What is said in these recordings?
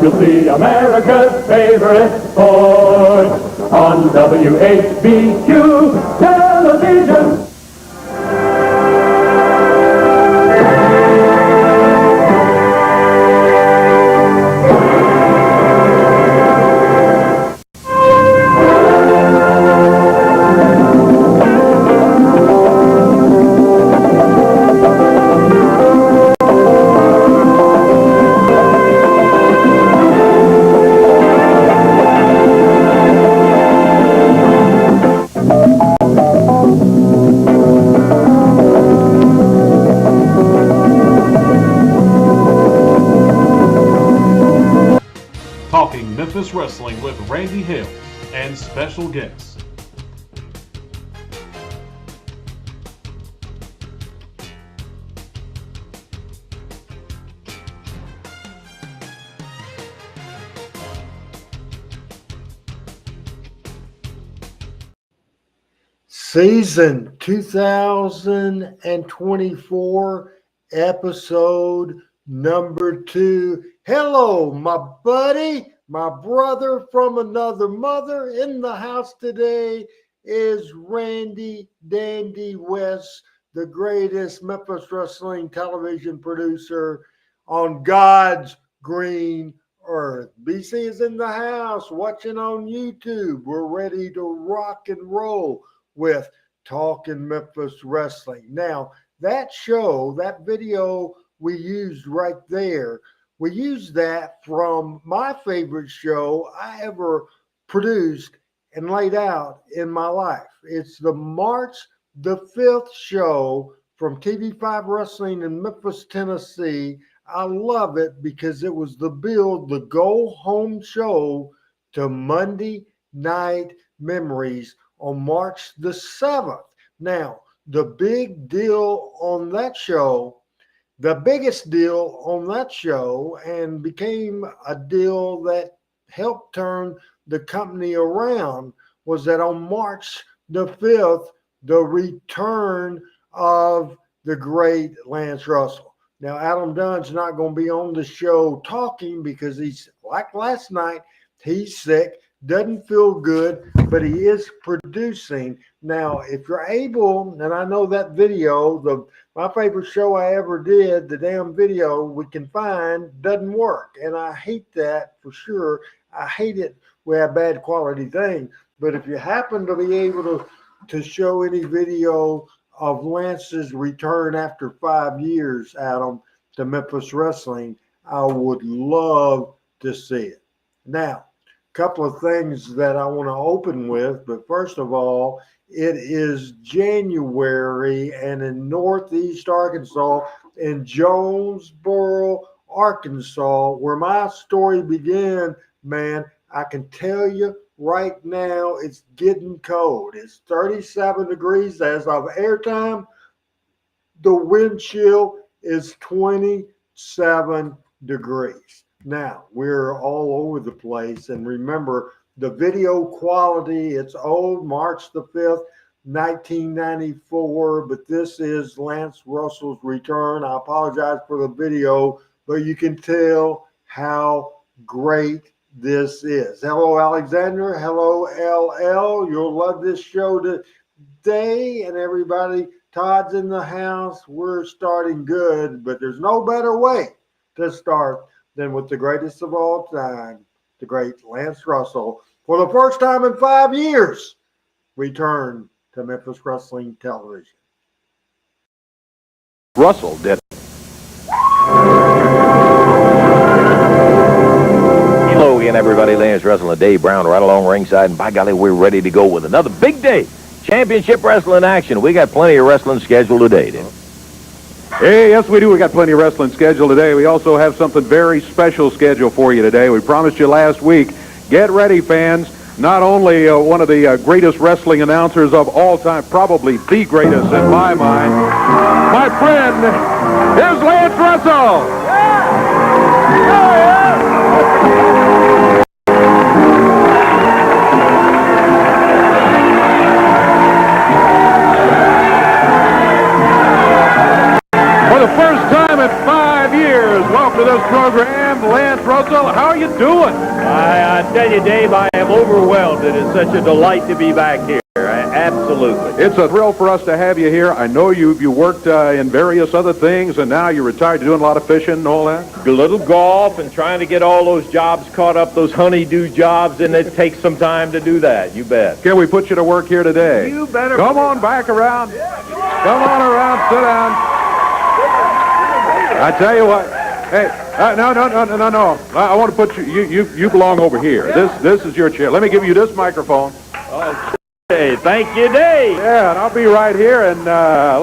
you'll see America's favorite sport on WHBQ television. Talking Memphis Wrestling with Randy Hales and special guests. Season 2024, episode number 2. Hello, my buddy, my brother from another mother. In the house today is Randy Dandy West, the greatest Memphis Wrestling television producer on God's green earth. BC is in the house watching on YouTube. We're ready to rock and roll with Talking Memphis Wrestling. Now, that show, that video we used right there, we used that from my favorite show I ever produced and laid out in my life. It's the March the 5th show from TV5 Wrestling in Memphis, Tennessee. I love it because it was the go home show to Monday Night Memories on March the 7th. Now, the big deal on that show, the biggest deal on that show, and became a deal that helped turn the company around, was that on March the 5th, the return of the great Lance Russell. Now, Adam Dunn's not going to be on the show talking because he's, like last night, he's sick, doesn't feel good, but he is producing. Now, if you're able, and I know that video, my favorite show I ever did, the damn video we can find doesn't work. And I hate that for sure. I hate it. We have bad quality things. But if you happen to be able to show any video of Lance's return after 5 years, Adam, to Memphis Wrestling, I would love to see it. Now, couple of things that I want to open with, but first of all, it is January, and in Northeast Arkansas, in Jonesboro, Arkansas, where my story began, man, I can tell you right now it's getting cold. It's 37 degrees as of airtime. The wind chill is 27 degrees. Now, we're all over the place, and remember, the video quality, it's old, March the 5th, 1994, but this is Lance Russell's return. I apologize for the video, but you can tell how great this is. Hello, Alexander. Hello, LL. You'll love this show today, and everybody, Todd's in the house. We're starting good, but there's no better way to start than with the greatest of all time, the great Lance Russell, for the first time in 5 years, return to Memphis Wrestling television. Russell did it. Hello again, everybody. Lance Wrestling, Dave Brown, right along ringside, and by golly, we're ready to go with another big day. Championship wrestling action. We got plenty of wrestling scheduled today, didn't we? Hey, yes, we do. We got plenty of wrestling scheduled today. We also have something very special scheduled for you today. We promised you last week. Get ready, fans. Not only one of the greatest wrestling announcers of all time, probably the greatest in my mind, my friend, here's Lance Russell. For the first time in 5 5 years. Welcome to this program, Lance Russell. How are you doing? I tell you, Dave, I am overwhelmed. It is such a delight to be back here. Absolutely. It's a thrill for us to have you here. I know you worked in various other things, and now you're retired. You're doing a lot of fishing and all that? A little golf and trying to get all those jobs caught up, those honeydew jobs, and it takes some time to do that. You bet. Can we put you to work here today? You better. Come on back around. Come on around. Sit down. I tell you what. Hey, no. I want to put you belong over here. This is your chair. Let me give you this microphone. Hey, thank you, Dave. Yeah, and I'll be right here, and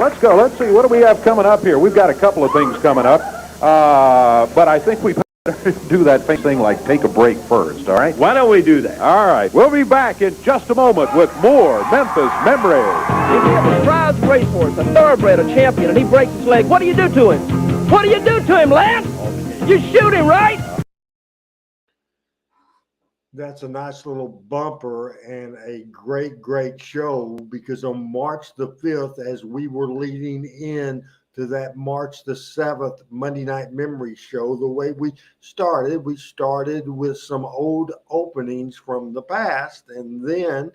let's go. Let's see, what do we have coming up here? We've got a couple of things coming up, but I think we better do that thing like take a break first, all right? Why don't we do that? All right, we'll be back in just a moment with more Memphis memories. If you have a prize racehorse, a thoroughbred, a champion, and he breaks his leg, what do you do to him? What do you do to him, Lance? You shoot him, right? That's a nice little bumper and a great show, because on March the 5th, as we were leading in to that March the 7th Monday Night Memory show, the way we started with some old openings from the past, and then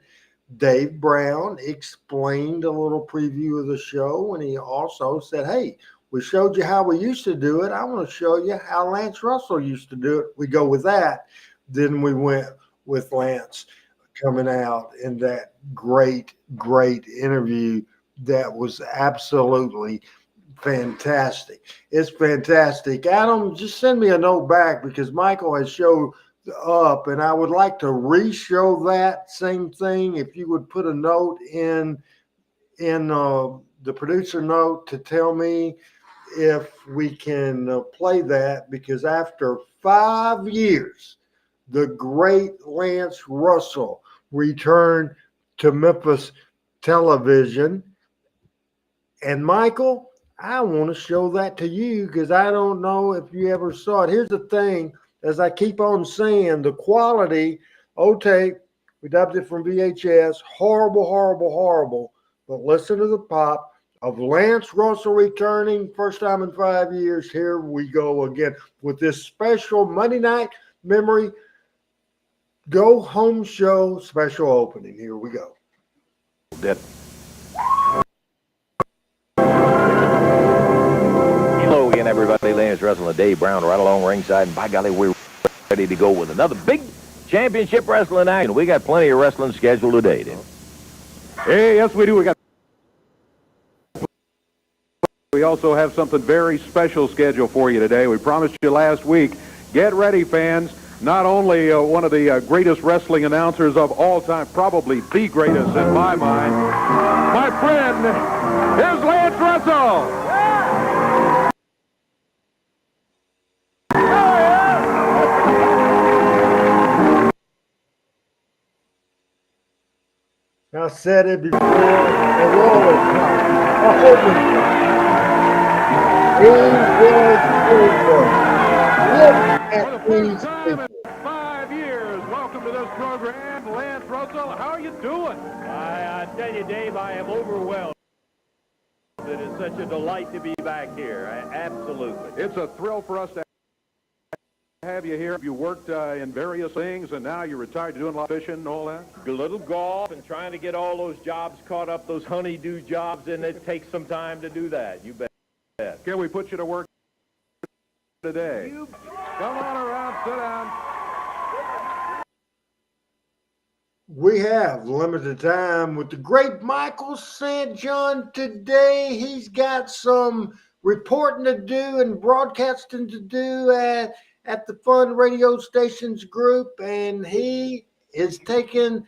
Dave Brown explained a little preview of the show, and he also said, hey, we showed you how we used to do it. I want to show you how Lance Russell used to do it. We go with that. Then we went with Lance coming out in that great interview that was absolutely fantastic. It's fantastic. Adam, just send me a note back, because Michael has showed up, and I would like to re-show that same thing. If you would put a note in the producer note to tell me if we can play that, because after 5 years, the great Lance Russell returned to Memphis television. And Michael, I want to show that to you, because I don't know if you ever saw it. Here's the thing, as I keep on saying, the quality, tape, we dubbed it from VHS, horrible. But listen to the pop of Lance Russell returning, first time in 5 years. Here we go again with this special Monday Night Memory Go Home Show special opening. Here we go. Hello again, everybody. Lance Wrestling, Dave Brown right along ringside, and by golly, we're ready to go with another big championship wrestling action. We got plenty of wrestling scheduled today, Dave. Hey, yes, we do. We also have something very special scheduled for you today. We promised you last week. Get ready, fans. Not only one of the greatest wrestling announcers of all time, probably the greatest in my mind, my friend, here's Lance Russell. I said it before, and always I hope it's Look at these people. 5 years. Welcome to this program, Lance Russell. How are you doing? I tell you, Dave, I am overwhelmed. It is such a delight to be back here. Absolutely. It's a thrill for us to have you here. You worked in various things, and now you're retired. You're doing a lot of fishing and all that? A little golf and trying to get all those jobs caught up, those honeydew jobs, and it takes some time to do that. You bet. Can we put you to work today? Come on around, sit down. We have limited time with the great Michael St. John today. He's got some reporting to do and broadcasting to do at the Fun Radio Stations group, and he is taking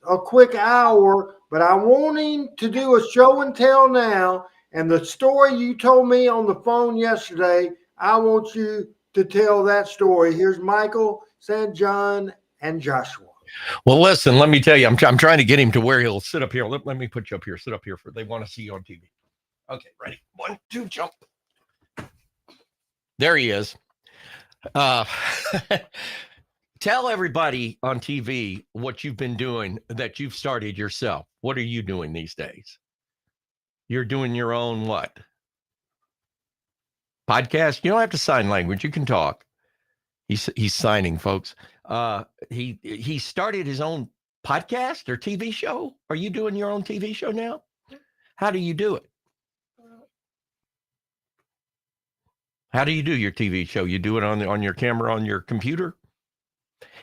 a quick hour, but I want him to do a show and tell now. And the story you told me on the phone yesterday, I want you to tell that story. Here's Michael St. John and Joshua. Well, listen, let me tell you, I'm trying to get him to where he'll sit up here. Let me put you up here. Sit up here they want to see you on TV. Okay, ready? 1, 2, jump. There he is. Tell everybody on TV what you've been doing that you've started yourself. What are you doing these days? You're doing your own what? podcast. You don't have to sign language. You can talk. He's signing, folks. He started his own podcast or TV show. Are you doing your own TV show now? How do you do it? How do you do your TV show? You do it on your camera on your computer?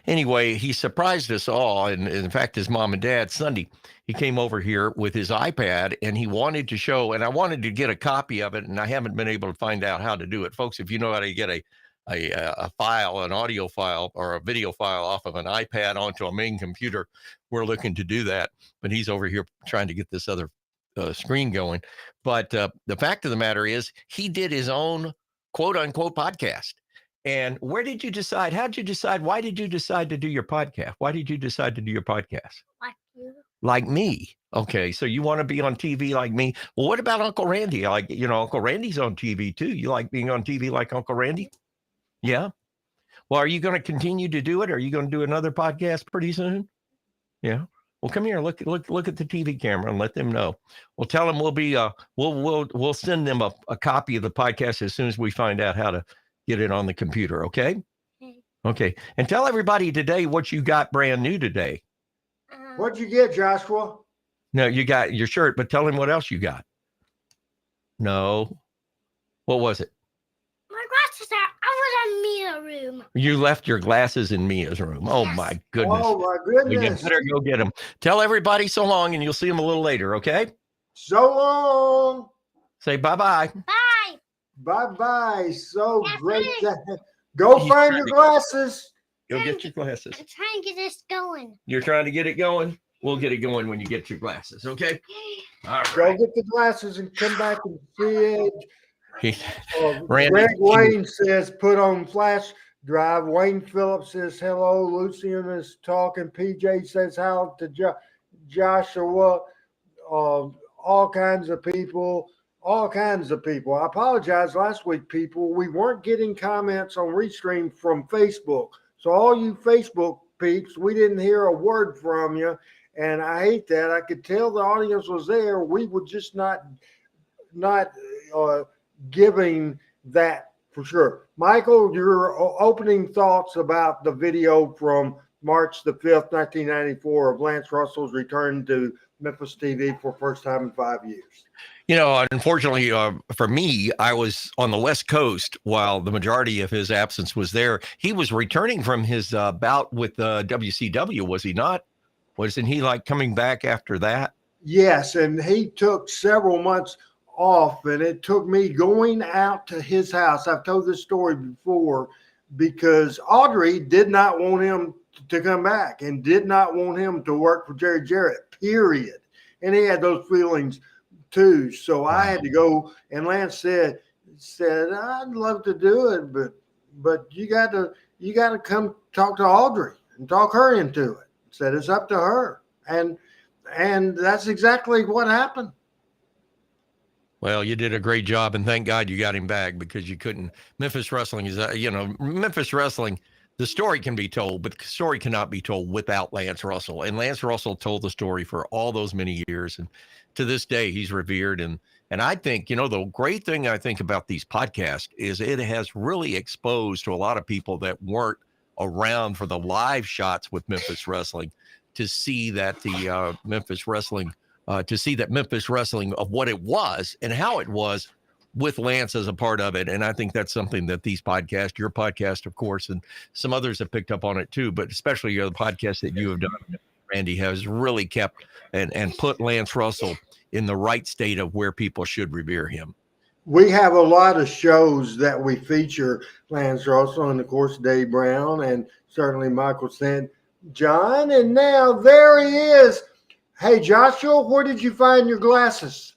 Anyway, he surprised us all. And in fact, his mom and dad, Sunday, he came over here with his iPad and he wanted to show, and I wanted to get a copy of it, and I haven't been able to find out how to do it. Folks, if you know how to get a file, an audio file or a video file off of an iPad onto a main computer, we're looking to do that. But he's over here trying to get this other screen going. But the fact of the matter is he did his own quote unquote podcast. And where did you decide? How did you decide? Why did you decide to do your podcast? Why did you decide to do your podcast? Like you. Like me. Okay. So you want to be on TV like me? Well, what about Uncle Randy? Uncle Randy's on TV too. You like being on TV like Uncle Randy? Yeah. Well, are you going to continue to do it? Are you going to do another podcast pretty soon? Yeah. Well, come here. Look at the TV camera and let them know. We'll tell them we'll be we'll send them a copy of the podcast as soon as we find out how to get it on the computer. Okay. Okay. And tell everybody today what you got brand new today. What'd you get, Joshua? No, you got your shirt, but tell him what else you got. No. What was it? My glasses are over in Mia's room. You left your glasses in Mia's room. Oh, Yes. my goodness. Oh, my goodness. You better go get them. Tell everybody so long, and you'll see them a little later, okay? So long. Say bye-bye. Bye. Bye-bye. So That's great. it. Go He's find trying your to- glasses. Go get your glasses. I'm trying to get this going. You're trying to get it going? We'll get it going when you get your glasses, okay? All Go right. get the glasses and come back and see it. Randy, Greg Wayne says put on flash drive. Wayne Phillips says hello. Lucian is talking. PJ says how to Joshua. All kinds of people. All kinds of people. I apologize last week, people. We weren't getting comments on Restream from Facebook. So all you Facebook peeps, we didn't hear a word from you. And I hate that. I could tell the audience was there. We were just not giving that for sure. Michael, your opening thoughts about the video from March the 5th, 1994 of Lance Russell's return to Memphis TV for first time in 5 years. Unfortunately for me, I was on the West Coast while the majority of his absence was there. He was returning from his bout with WCW, was he not? Wasn't he coming back after that? Yes, and he took several months off, and it took me going out to his house. I've told this story before because Audrey did not want him to come back and did not want him to work for Jerry Jarrett, period. And he had those feelings too. So I had to go, and Lance said, I'd love to do it, but you got to come talk to Audrey and talk her into it. Said it's up to her. And that's exactly what happened. Well, you did a great job, and thank God you got him back because you couldn't. Memphis Wrestling is, Memphis Wrestling, the story can be told, but the story cannot be told without Lance Russell. And Lance Russell told the story for all those many years. And to this day, he's revered. And I think, the great thing I think about these podcasts is it has really exposed to a lot of people that weren't around for the live shots with Memphis Wrestling to see that the Memphis Wrestling of what it was and how it was with Lance as a part of it. And I think that's something that these podcasts, your podcast, of course, and some others have picked up on it too, but especially the podcast that you have done, Randy, has really kept and put Lance Russell in the right state of where people should revere him. We have a lot of shows that we feature Lance Russell and, of course, Dave Brown and certainly Michael St. John. And now there he is. Hey, Joshua, where did you find your glasses?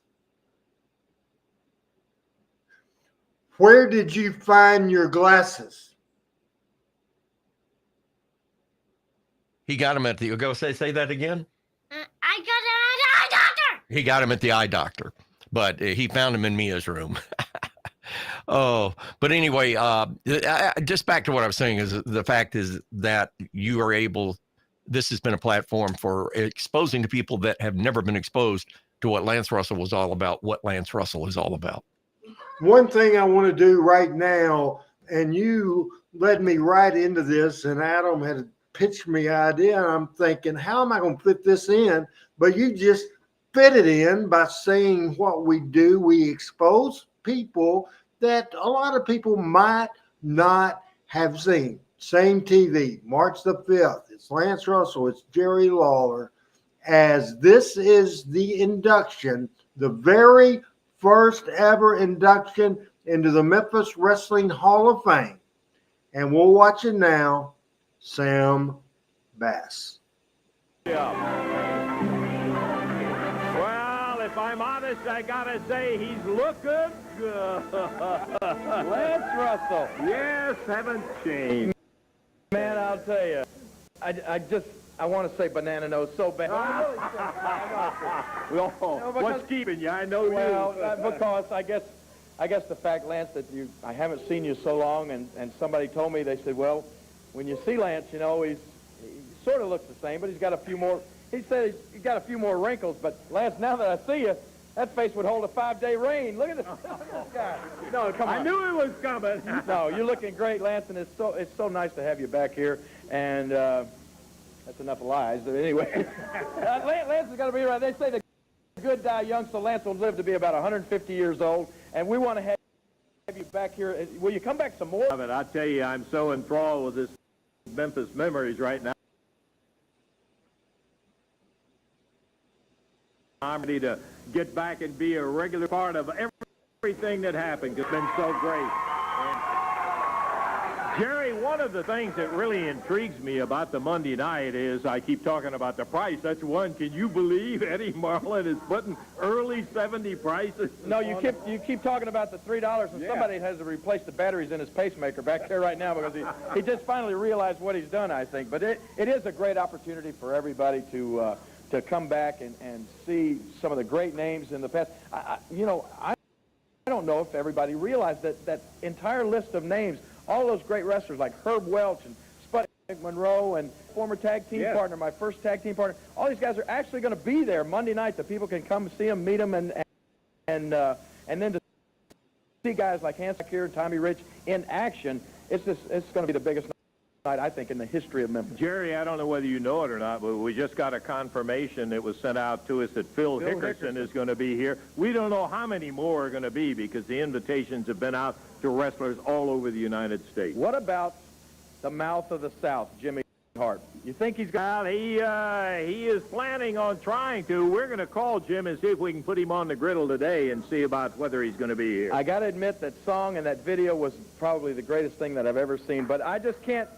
Where did you find your glasses? He got him at the, go say that again. I got it at the eye doctor. He got him at the eye doctor, but he found him in Mia's room. Oh, but anyway, just back to what I was saying is the fact is that you are able, this has been a platform for exposing to people that have never been exposed to what Lance Russell was all about, what Lance Russell is all about. one thing I want to do right now, and you led me right into this, and Adam had pitched me an idea, and I'm thinking, how am I going to fit this in? But you just fit it in by saying what we do. We expose people that a lot of people might not have seen. Same TV, March the 5th. It's Lance Russell, it's Jerry Lawler. As this is the induction, the very first ever induction into the Memphis Wrestling Hall of Fame. And we'll watch it now. Sam Bass. Well, if I'm honest, I gotta say he's looking good. Lance Russell. Yes, haven't changed. Man, I'll tell you, I want to say banana nose so bad. Well, what's keeping you? I know well, you. Because I guess the fact, Lance, that I haven't seen you so long, and somebody told me, they said, well, when you see Lance, you know, he sort of looks the same, but he's got a few more. He said he's got a few more wrinkles. But Lance, now that I see you, that face would hold a 5-day rain. Look at this guy. No, come on. I knew it was coming. No, you're looking great, Lance, and it's so nice to have you back here. And that's enough lies. But anyway, Lance has got to be right. They say the good die young, so Lance will live to be about 150 years old. And we want to have you back here. Will you come back some more? I tell you, I'm so enthralled with this Memphis memories right now. I'm ready to get back and be a regular part of everything that happened. It's been so great. And Jerry, one of the things that really intrigues me about the Monday night is I keep talking about the price. That's one. Can you believe Eddie Marlin is putting early 70 prices? No, you keep talking about the $3, and somebody has to replace the batteries in his pacemaker back there right now because he just finally realized what he's done, I think. But it is a great opportunity for everybody to come back and see some of the great names in the past. I don't know if everybody realized that entire list of names, all those great wrestlers like Herb Welch and Sputnik Monroe and former tag team partner, my first tag team partner, all these guys are actually going to be there Monday night that people can come see them, meet them, and then to see guys like Hans here and Tommy Rich in action, it's going to be the biggest night, I think, in the history of Memphis. Jerry, I don't know whether you know it or not, but we just got a confirmation that was sent out to us that Phil Hickerson is going to be here. We don't know how many more are going to be because the invitations have been out to wrestlers all over the United States. What about the mouth of the South, Jimmy Hart? You think he's got... Well, he is planning on trying to. We're going to call Jim and see if we can put him on the griddle today and see about whether he's going to be here. I got to admit that song and that video was probably the greatest thing that I've ever seen, but I just can't...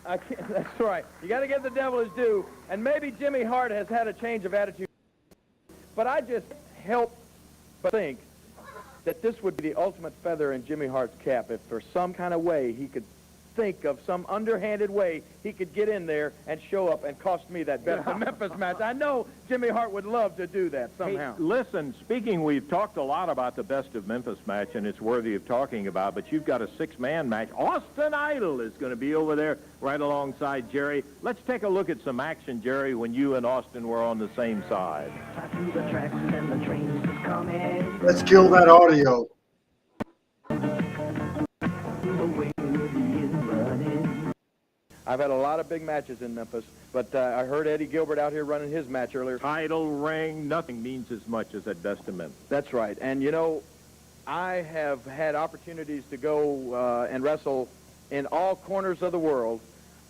That's right. You got to give the devil his due. And maybe Jimmy Hart has had a change of attitude. But I just help but think that this would be the ultimate feather in Jimmy Hart's cap if for some kind of way he could think of some underhanded way he could get in there and show up and cost me that Best of Memphis match. I know Jimmy Hart would love to do that somehow. Hey, listen, we've talked a lot about the Best of Memphis match, and it's worthy of talking about, but you've got a 6-man match. Austin Idol is going to be over there right alongside Jerry. Let's take a look at some action, Jerry, when you and Austin were on the same side. Let's kill that audio. I've had a lot of big matches in Memphis, but I heard Eddie Gilbert out here running his match earlier. Title, ring, nothing means as much as that Best of Memphis. That's right. And, you know, I have had opportunities to go and wrestle in all corners of the world,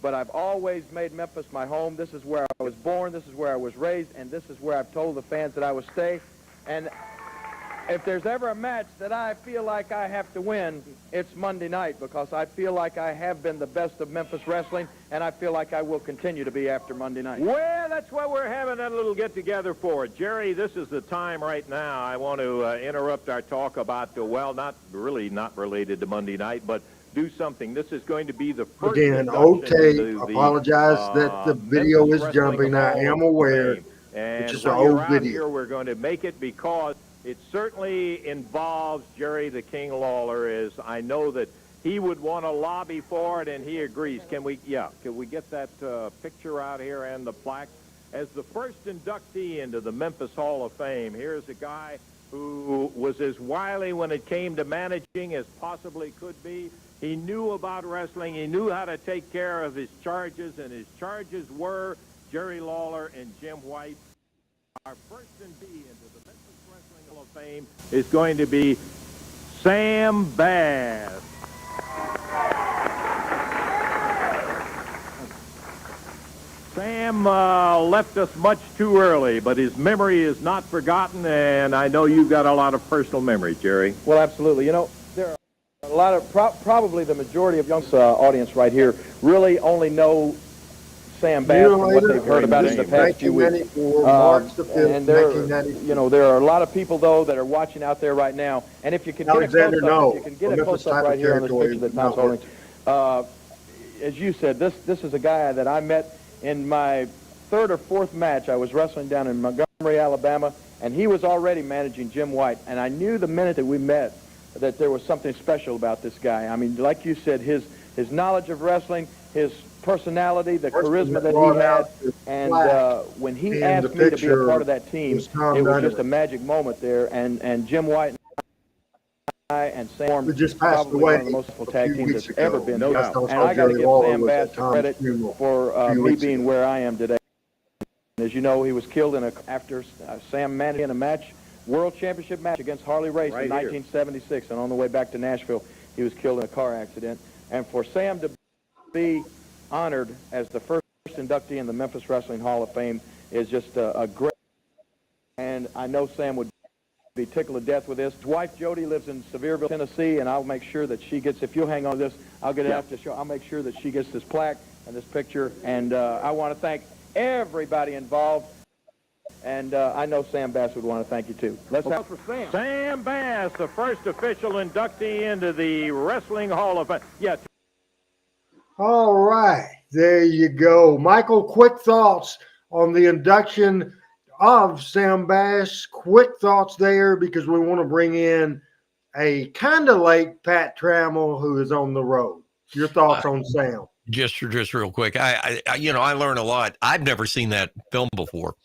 but I've always made Memphis my home. This is where I was born, this is where I was raised, and this is where I've told the fans that I would stay. And if there's ever a match that I feel like I have to win, it's Monday night, because I feel like I have been the best of Memphis wrestling, and I feel like I will continue to be after Monday night. Well, that's what we're having that little get-together for. Jerry, this is the time right now. I want to interrupt our talk about, well, not related to Monday night, but do something. This is going to be the first... Again, okay, apologize that the video is jumping. I am aware. It's just an old video. Here, we're going to make it because it certainly involves Jerry the King Lawler. As I know that he would want to lobby for it, and he agrees. Can we get that picture out here and the plaque? As the first inductee into the Memphis Hall of Fame, here's a guy who was as wily when it came to managing as possibly could be. He knew about wrestling. He knew how to take care of his charges, and his charges were Jerry Lawler and Jim White. Our first and B into the Memphis Wrestling Hall of Fame is going to be Sam Bass. Sam left us much too early, but his memory is not forgotten, and I know you've got a lot of personal memory, Jerry. Well, absolutely. You know, there are a lot of, probably the majority of young audience right here really only know Sam Bass from what they've heard about it in the past few weeks. March the 5th, And there, 1994. you know, there are a lot of people, though, that are watching out there right now. And if you can get a close-up, if you can get a close-up right here on this picture that Tom's holding, as you said, this is a guy that I met in my third or fourth match. I was wrestling down in Montgomery, Alabama, and he was already managing Jim White. And I knew the minute that we met that there was something special about this guy. I mean, like you said, his knowledge of wrestling, his personality, the charisma that he had, and when he asked me to be a part of that team, it was just a magic moment there. And Jim White and I and Sam who just passed probably away one of the most successful tag teams that's ago. ever been. No And doubt. I got to give Lawler Sam was Bass at Tom's credit funeral for a few me weeks being ago. where I am today. As you know, he was killed after Sam managed in a match, World Championship match against Harley Race in 1976, and on the way back to Nashville, he was killed in a car accident. And for Sam to be honored as the first inductee in the Memphis Wrestling Hall of Fame is just a great. And I know Sam would be tickled to death with this. His wife Jody lives in Sevierville, Tennessee, and I'll make sure that she gets. If you'll hang on to this, I'll get it out to show. I'll make sure that she gets this plaque and this picture. And I want to thank everybody involved. And I know Sam Bass would want to thank you too. Let's have for Sam. Sam Bass, the first official inductee into the Wrestling Hall of Fame. Yeah. All right, there you go. Michael, quick thoughts on the induction of Sam Bass. Quick thoughts there, because we want to bring in a kind of late Pat Trammell who is on the road. Your thoughts on Sam? Just real quick. I learned a lot. I've never seen that film before.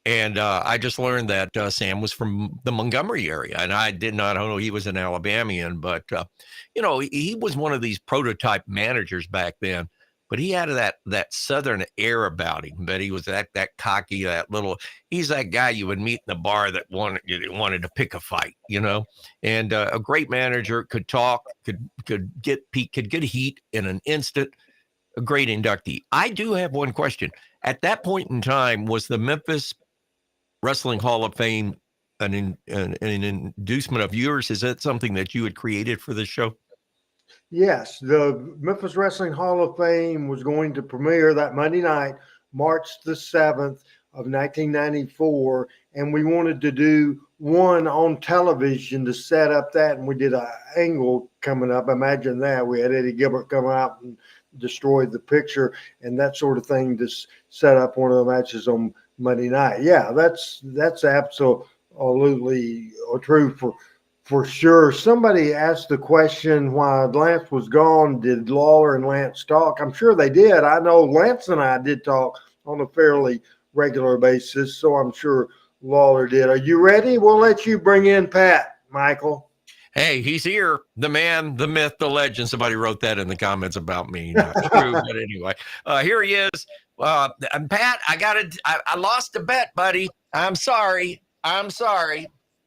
And I just learned that Sam was from the Montgomery area, and I did not know he was an Alabamian, but, he was one of these prototype managers back then, but he had that Southern air about him, but he was that cocky, he's that guy you would meet in the bar that wanted to pick a fight, and a great manager, could talk, could get heat in an instant, a great inductee. I do have one question. At that point in time, was the Memphis Wrestling Hall of Fame an inducement of yours? Is that something that you had created for this show? Yes, the Memphis Wrestling Hall of Fame was going to premiere that Monday night, March the 7th of 1994, and we wanted to do one on television to set up that, and we did an angle coming up. Imagine that. We had Eddie Gilbert come out and destroy the picture and that sort of thing to set up one of the matches on Monday night. Yeah, that's absolutely true for sure. Somebody asked the question, while Lance was gone, did Lawler and Lance talk? I'm sure they did. I know Lance and I did talk on a fairly regular basis, so I'm sure Lawler did. Are you ready? We'll let you bring in Pat, Michael. Hey, he's here. The man, the myth, the legend. Somebody wrote that in the comments about me. Not true, but anyway, here he is. Pat, I lost a bet, buddy. I'm sorry.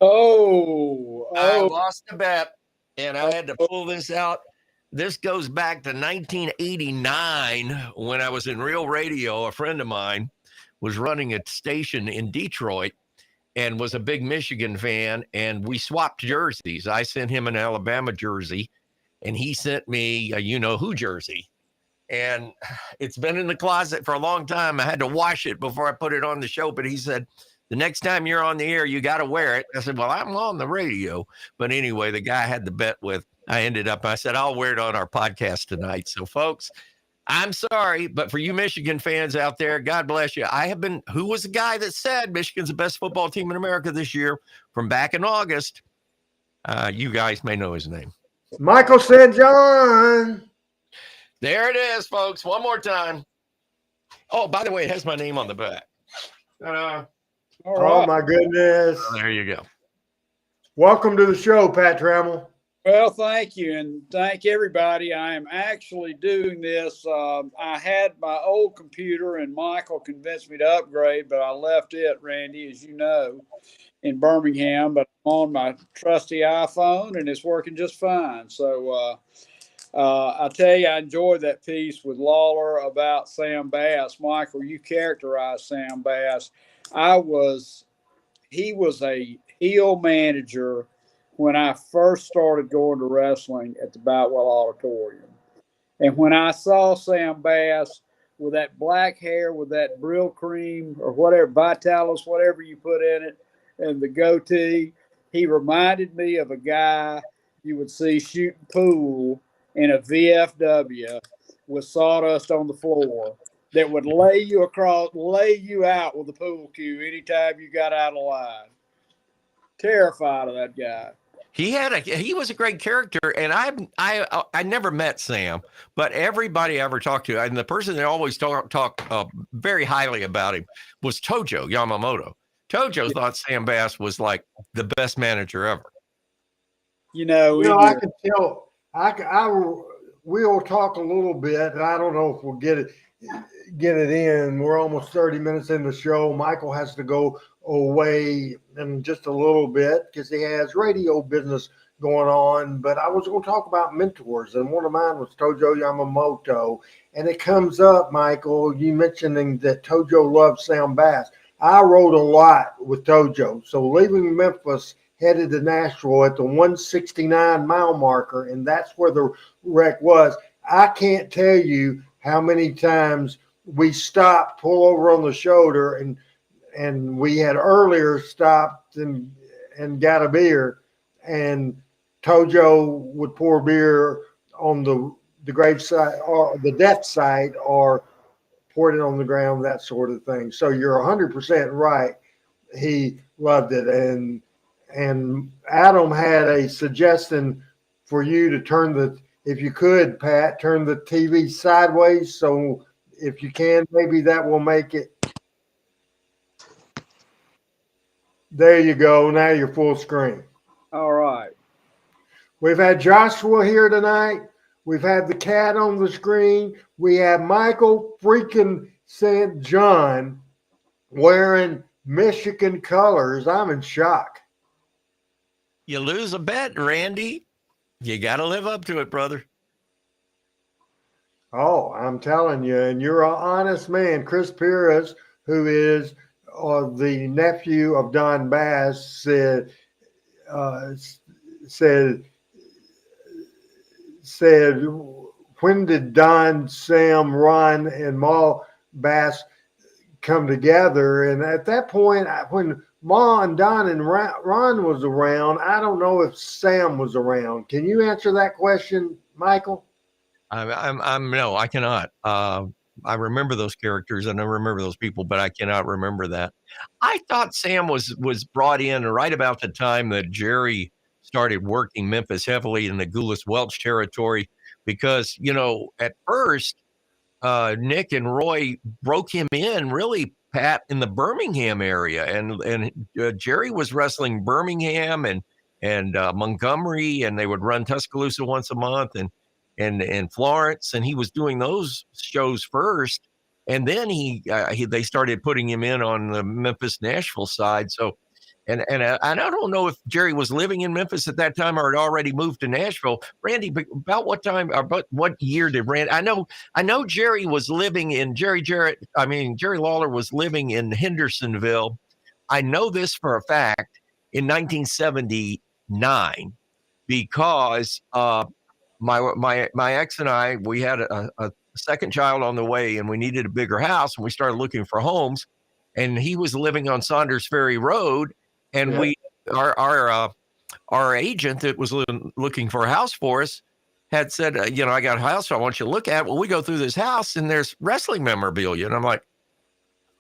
Oh, I lost a bet, and I had to pull this out. This goes back to 1989 when I was in Real Radio. A friend of mine was running a station in Detroit and was a big Michigan fan, and we swapped jerseys. I sent him an Alabama jersey, and he sent me a you-know-who jersey. And it's been in the closet for a long time. I had to wash it before I put it on the show, but he said, the next time you're on the air, you got to wear it. I said, well, I'm on the radio. But anyway, the guy I had the bet with, I said, I'll wear it on our podcast tonight. So, folks, I'm sorry, but for you Michigan fans out there, God bless you. Who was the guy that said Michigan's the best football team in America this year from back in August? You guys may know his name. Michael St. John. There it is, folks. One more time. Oh, by the way, it has my name on the back. Oh, my goodness. There you go. Welcome to the show, Pat Trammell. Well, thank you, and thank everybody. I am actually doing this. I had my old computer, and Michael convinced me to upgrade, but I left it, Randy, as you know, in Birmingham. But I'm on my trusty iPhone, and it's working just fine. So I tell you, I enjoyed that piece with Lawler about Sam Bass. Michael, you characterized Sam Bass. He was a heel manager when I first started going to wrestling at the Boutwell Auditorium. And when I saw Sam Bass with that black hair, with that Brill cream or whatever, Vitalis, whatever you put in it, and the goatee, he reminded me of a guy you would see shooting pool in a VFW with sawdust on the floor that would lay you out with a pool cue anytime you got out of line. Terrified of that guy. He was a great character, and I never met Sam, but everybody I ever talked to, and the person that always talked very highly about him was Tojo Yamamoto. Tojo thought Sam Bass was like the best manager ever. I can tell. We'll talk a little bit, and I don't know if we'll get it in. We're almost 30 minutes in the show. Michael has to go away in just a little bit because he has radio business going on. But I was going to talk about mentors, and one of mine was Tojo Yamamoto. And it comes up, Michael, you mentioning that Tojo loved Sam Bass. I rode a lot with Tojo. So leaving Memphis, headed to Nashville at the 169 mile marker, and that's where the wreck was. I can't tell you how many times we stopped, pull over on the shoulder, and we had earlier stopped and got a beer, and Tojo would pour beer on the graveside or the death site, or poured it on the ground, that sort of thing. So you're 100% right. He loved it, and Adam had a suggestion for you to if you could, Pat, turn the TV sideways. So if you can, maybe that will make it. There you go. Now you're full screen. All right. We've had Joshua here tonight. We've had the cat on the screen. We have Michael freaking St. John wearing Michigan colors. I'm in shock. You lose a bet, Randy. You got to live up to it, brother. Oh, I'm telling you, and you're an honest man. Chris Pires, who is the nephew of Don Bass, said, when did Don, Sam, Ron, and Ma Bass come together? And at that point, when Ma and Don and Ron was around, I don't know if Sam was around. Can you answer that question, Michael? No, I cannot. I remember those characters and I remember those people, but I cannot remember that. I thought Sam was brought in right about the time that Jerry started working Memphis heavily in the Gulas Welch territory, because, at first, Nick and Roy broke him in really, Pat, in the Birmingham area, and Jerry was wrestling Birmingham and Montgomery, and they would run Tuscaloosa once a month, and Florence, and he was doing those shows first, and then they started putting him in on the Memphis Nashville side. So, and I don't know if Jerry was living in Memphis at that time or had already moved to Nashville. Randy, about what time? About what year did Randy? I know Jerry was living in Jerry Lawler was living in Hendersonville. I know this for a fact in 1979 because my ex and I, we had a second child on the way, and we needed a bigger house, and we started looking for homes, and he was living on Saunders Ferry Road, and our agent that was looking for a house for us had said, I got a house I want you to look at. Well, we go through this house, and there's wrestling memorabilia, and I'm like,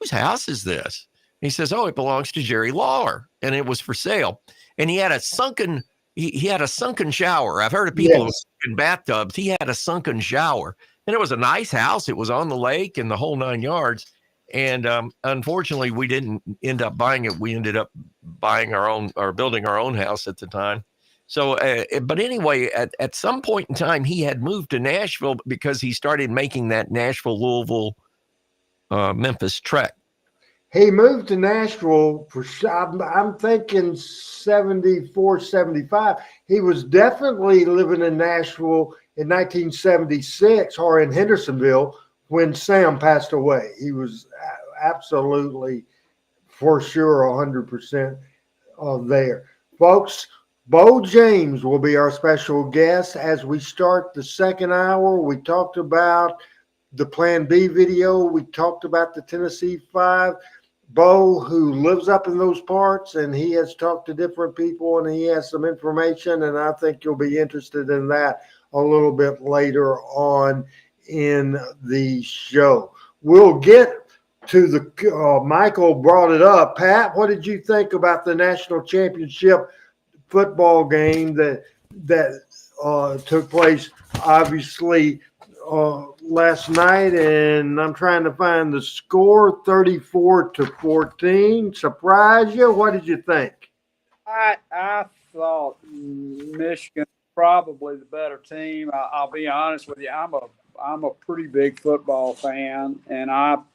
whose house is this? And he says, oh, it belongs to Jerry Lawler, and it was for sale, and he had a sunken. He had a sunken shower. I've heard of people in bathtubs. He had a sunken shower, and it was a nice house. It was on the lake and the whole 9 yards. And unfortunately, we didn't end up buying it. We ended up buying our own or building our own house at the time. So, but anyway, at some point in time, he had moved to Nashville because he started making that Nashville, Louisville, Memphis trek. He moved to Nashville for, I'm thinking 74, 75. He was definitely living in Nashville in 1976 or in Hendersonville when Sam passed away. He was absolutely, for sure, 100% there. Folks, Beau James will be our special guest as we start the second hour. We talked about the Plan B video. We talked about the Tennessee 5. Beau, who lives up in those parts, and he has talked to different people, and he has some information, and I think you'll be interested in that a little bit later on in the show. We'll get to the Michael brought it up. Pat, what did you think about the national championship football game that took place obviously last night? And I'm trying to find the score, 34-14. Surprise you? What did you think? I thought Michigan probably the better team. I'll be honest with you. I'm a pretty big football fan, and I'll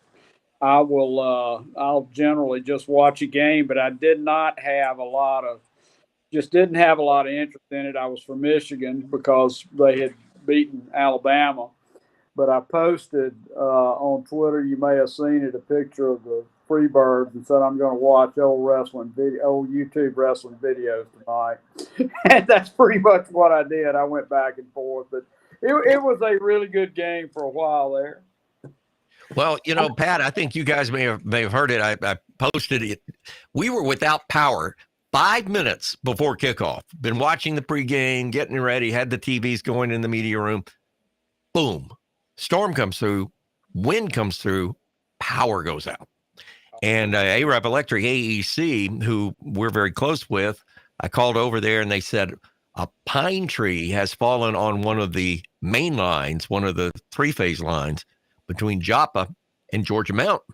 generally just watch a game, but I did not have didn't have a lot of interest in it. I was for Michigan because they had beaten Alabama, but I posted on Twitter, you may have seen it, a picture of the Freebirds and said, I'm going to watch old YouTube wrestling videos tonight. And that's pretty much what I did. I went back and forth, but it was a really good game for a while there. Well, Pat, I think you guys may have heard it. I posted it. We were without power 5 minutes before kickoff. Been watching the pregame, getting ready, had the TVs going in the media room. Boom. Storm comes through, wind comes through, power goes out. And Arab Electric, AEC, who we're very close with, I called over there and they said a pine tree has fallen on one of the main lines, one of the three-phase lines between Joppa and Georgia Mountain.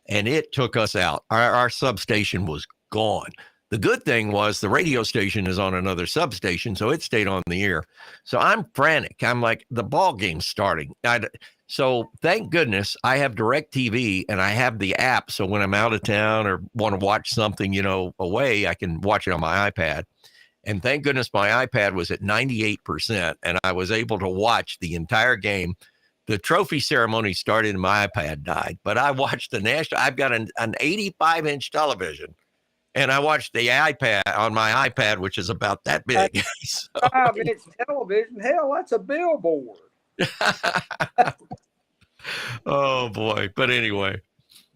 And it took us out. Our substation was gone. The good thing was the radio station is on another substation, so it stayed on the air. So I'm frantic. I'm like, the ball game's starting. So thank goodness I have DirecTV and I have the app. So when I'm out of town or want to watch something, away, I can watch it on my iPad. And thank goodness my iPad was at 98% and I was able to watch the entire game. The trophy ceremony started and my iPad died, but I watched the national. I've got an 85-inch television. And I watched the iPad on my iPad, which is about that big. So, 5-inch television, hell, that's a billboard. Oh, boy. But anyway.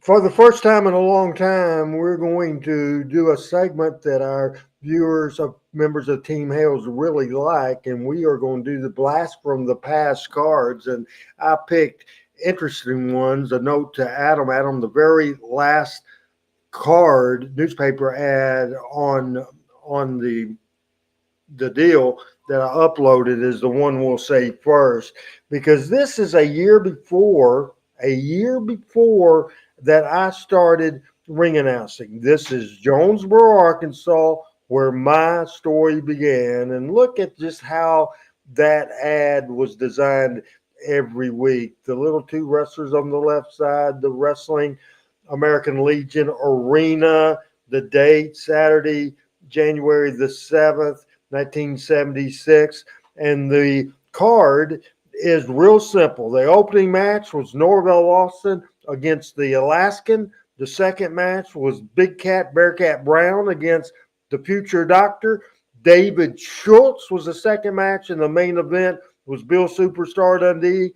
For the first time in a long time, we're going to do a segment that our viewers, members of Team Hales, really like, and we are going to do the Blast from the Past cards. And I picked interesting ones. A note to Adam. Adam, the very last card newspaper ad on the deal that I uploaded is the one we'll say first, because this is a year before that I started ring announcing. This is Jonesboro, Arkansas, where my story began. And look at just how that ad was designed every week. The little two wrestlers on the left side, the wrestling American Legion Arena, the date, Saturday, January the 7th, 1976. And the card is real simple. The opening match was Norvell Lawson against the Alaskan. The second match was Big Cat Bearcat Brown against the Future Doctor. David Schultz was the second match, and the main event was Bill Superstar Dundee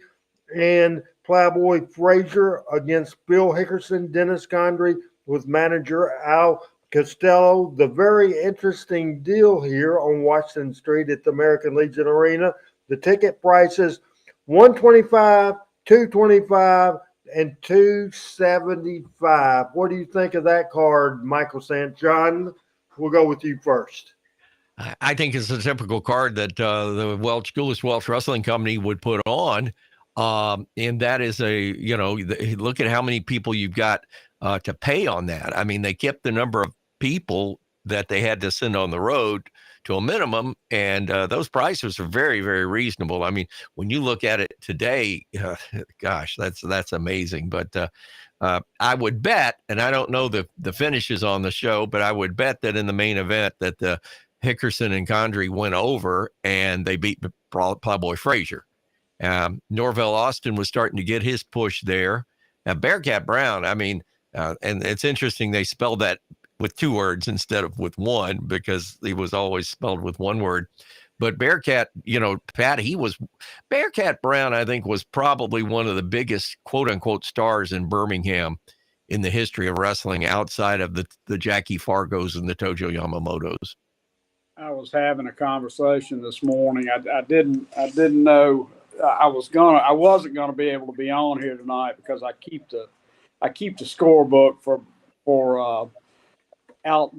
and Plowboy Frazier against Bill Hickerson, Dennis Condrey with manager Al Costello. The very interesting deal here on Washington Street at the American Legion Arena. The ticket prices $125, $225, and $275. What do you think of that card, Michael St. John? We'll go with you first. I think it's a typical card that the Welch Welsh Wrestling Company would put on. And that is look at how many people you've got to pay on that. I mean, they kept the number of people that they had to send on the road to a minimum, and those prices are very, very reasonable. I mean, when you look at it today, gosh, that's amazing. But I would bet, and I don't know the finishes on the show, but I would bet that in the main event that Hickerson and Condrey went over and they beat Plowboy Frazier. Norvell Austin was starting to get his push there. Now, Bearcat Brown, I mean, and it's interesting they spelled that with 2 words instead of with 1, because he was always spelled with 1 word. But Bearcat, Pat, Bearcat Brown, I think, was probably one of the biggest quote unquote stars in Birmingham in the history of wrestling, outside of the Jackie Fargos and the Tojo Yamamotos. I was having a conversation this morning. I didn't know I wasn't gonna be able to be on here tonight because I keep the scorebook for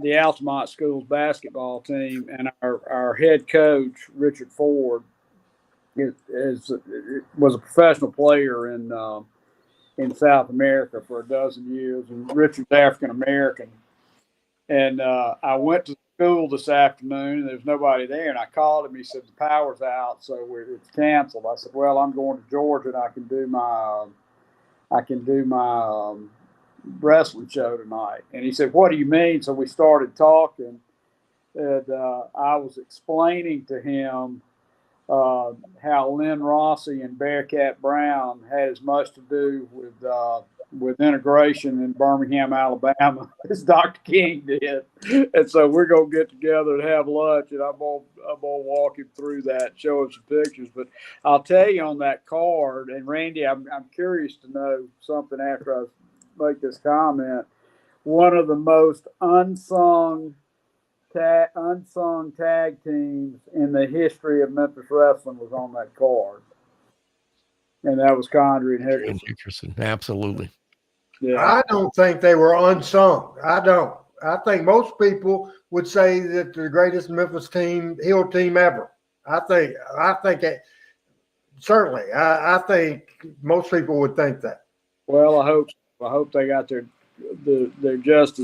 the Altamont Schools basketball team, and our head coach Richard Ford was a professional player in South America for a dozen years, and Richard's African American. And I went to school this afternoon, and there's nobody there, and I called him. He said the power's out, so it's canceled. I said, well, I'm going to Georgia, and I can do my wrestling show tonight. And he said, what do you mean? So we started talking, and I was explaining to him how Lynn Rossi and Bearcat Brown had as much to do with integration in Birmingham, Alabama, as Dr. King did. And so we're going to get together and have lunch, and I'm going to walk him through that, show him some pictures. But I'll tell you on that card, and Randy, I'm curious to know something after I make this comment. One of the most unsung tag teams in the history of Memphis wrestling was on that card. And that was Condrey and Hickerson. Absolutely. Yeah. I don't think they were unsung. I don't. I think most people would say that the greatest Memphis heel team ever. I think it, certainly. I think most people would think that. Well, I hope they got their just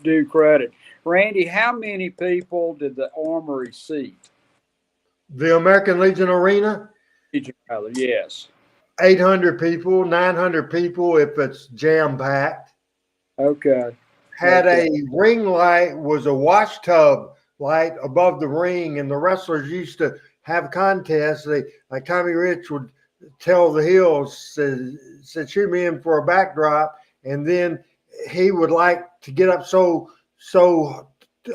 due credit. Randy, how many people did the Armory seat? The American Legion Arena? Yes. 800 people, 900 people if it's jam-packed. Okay. Had a ring light, was a wash tub light above the ring, and the wrestlers used to have contests. Like Tommy Rich would tell the heels, said shoot me in for a backdrop, and then he would like to get up so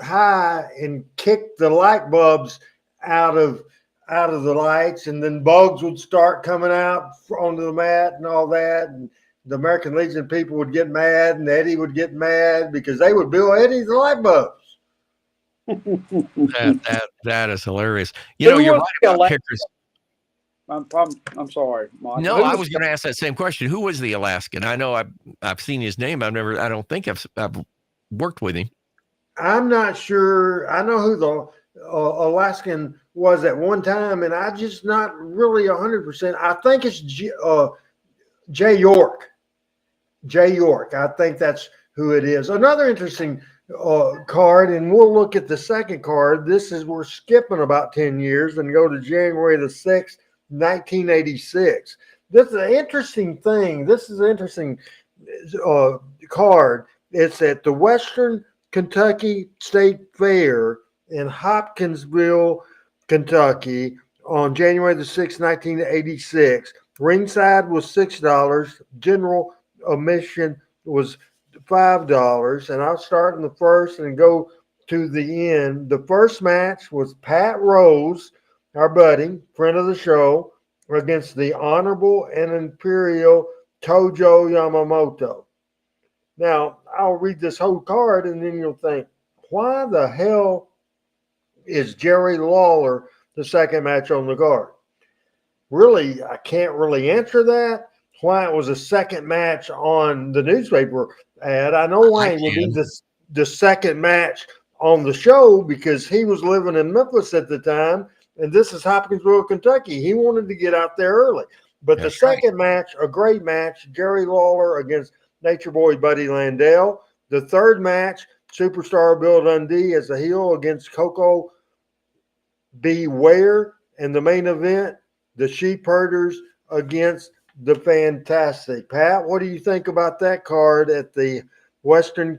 high and kick the light bulbs out of the lights, and then bugs would start coming out onto the mat and all that, and the American Legion people would get mad, and Eddie would get mad because they would bill Eddie the light bulbs. that is hilarious. You're right about kickers. I'm sorry, Mike. No, I was going to ask that same question. Who was the Alaskan? I know I've seen his name. I don't think I've worked with him. I'm not sure. I know who the Alaskan was at one time, and I just not really 100%. I think it's Jay York. Jay York. I think that's who it is. Another interesting card, and we'll look at the second card. We're skipping about 10 years and go to January the 6th, 1986. This is an interesting thing. This is an interesting card. It's at the Western Kentucky State Fair in Hopkinsville, Kentucky on January the 6th, 1986. Ringside was $6. General admission was $5. And I'll start in the first and go to the end. The first match was Pat Rose, our buddy, friend of the show, against the Honorable and Imperial Tojo Yamamoto. Now, I'll read this whole card, and then you'll think, why the hell is Jerry Lawler the second match on the card? Really, I can't really answer that. Why it was a second match on the newspaper ad. I know why it would be the second match on the show, because he was living in Memphis at the time, and this is Hopkinsville, Kentucky. He wanted to get out there early. But the second match, a great match, Jerry Lawler against Nature Boy Buddy Landell. The third match, Superstar Bill Dundee as a heel against Coco Beware. And the main event, the Sheep Herders against the Fantastic. Pat, what do you think about that card at the Western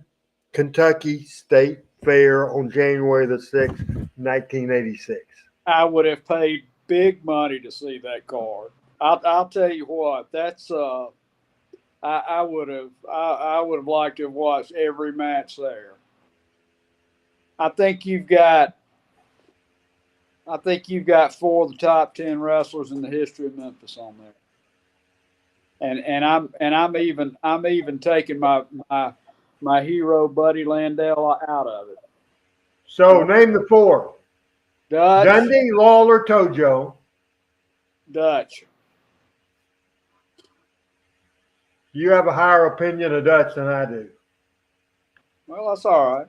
Kentucky State Fair on January the 6th, 1986? I would have paid big money to see that card. I'll tell you what, that's I would have liked to have watched every match there. I think you've got 4 of the top 10 wrestlers in the history of Memphis on there. And I'm even taking my hero Buddy Landell out of it. So name the 4. Dutch, Dundee, Lawler, Tojo. Dutch. You have a higher opinion of Dutch than I do. Well, that's all right.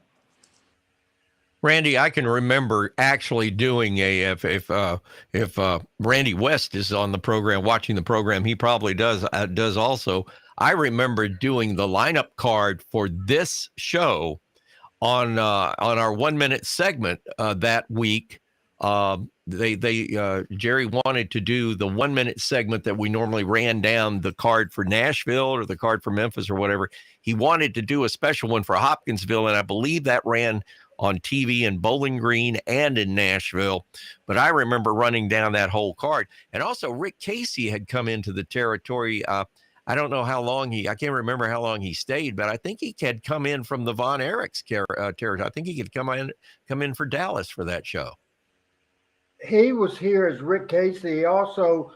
Randy, I can remember actually doing if Randy West is on the program, watching the program, he probably does also. I remember doing the lineup card for this show on our 1 minute segment that week. Jerry wanted to do the 1 minute segment that we normally ran down the card for Nashville or the card for Memphis or whatever. He wanted to do a special one for Hopkinsville, and I believe that ran on TV in Bowling Green and in Nashville. But I remember running down that whole card. And also Rick Casey had come into the territory. I don't know how long I can't remember how long he stayed, but I think he had come in from the Von Erichs territory. I think he could come in for Dallas for that show. He was here as Rick Casey. He also,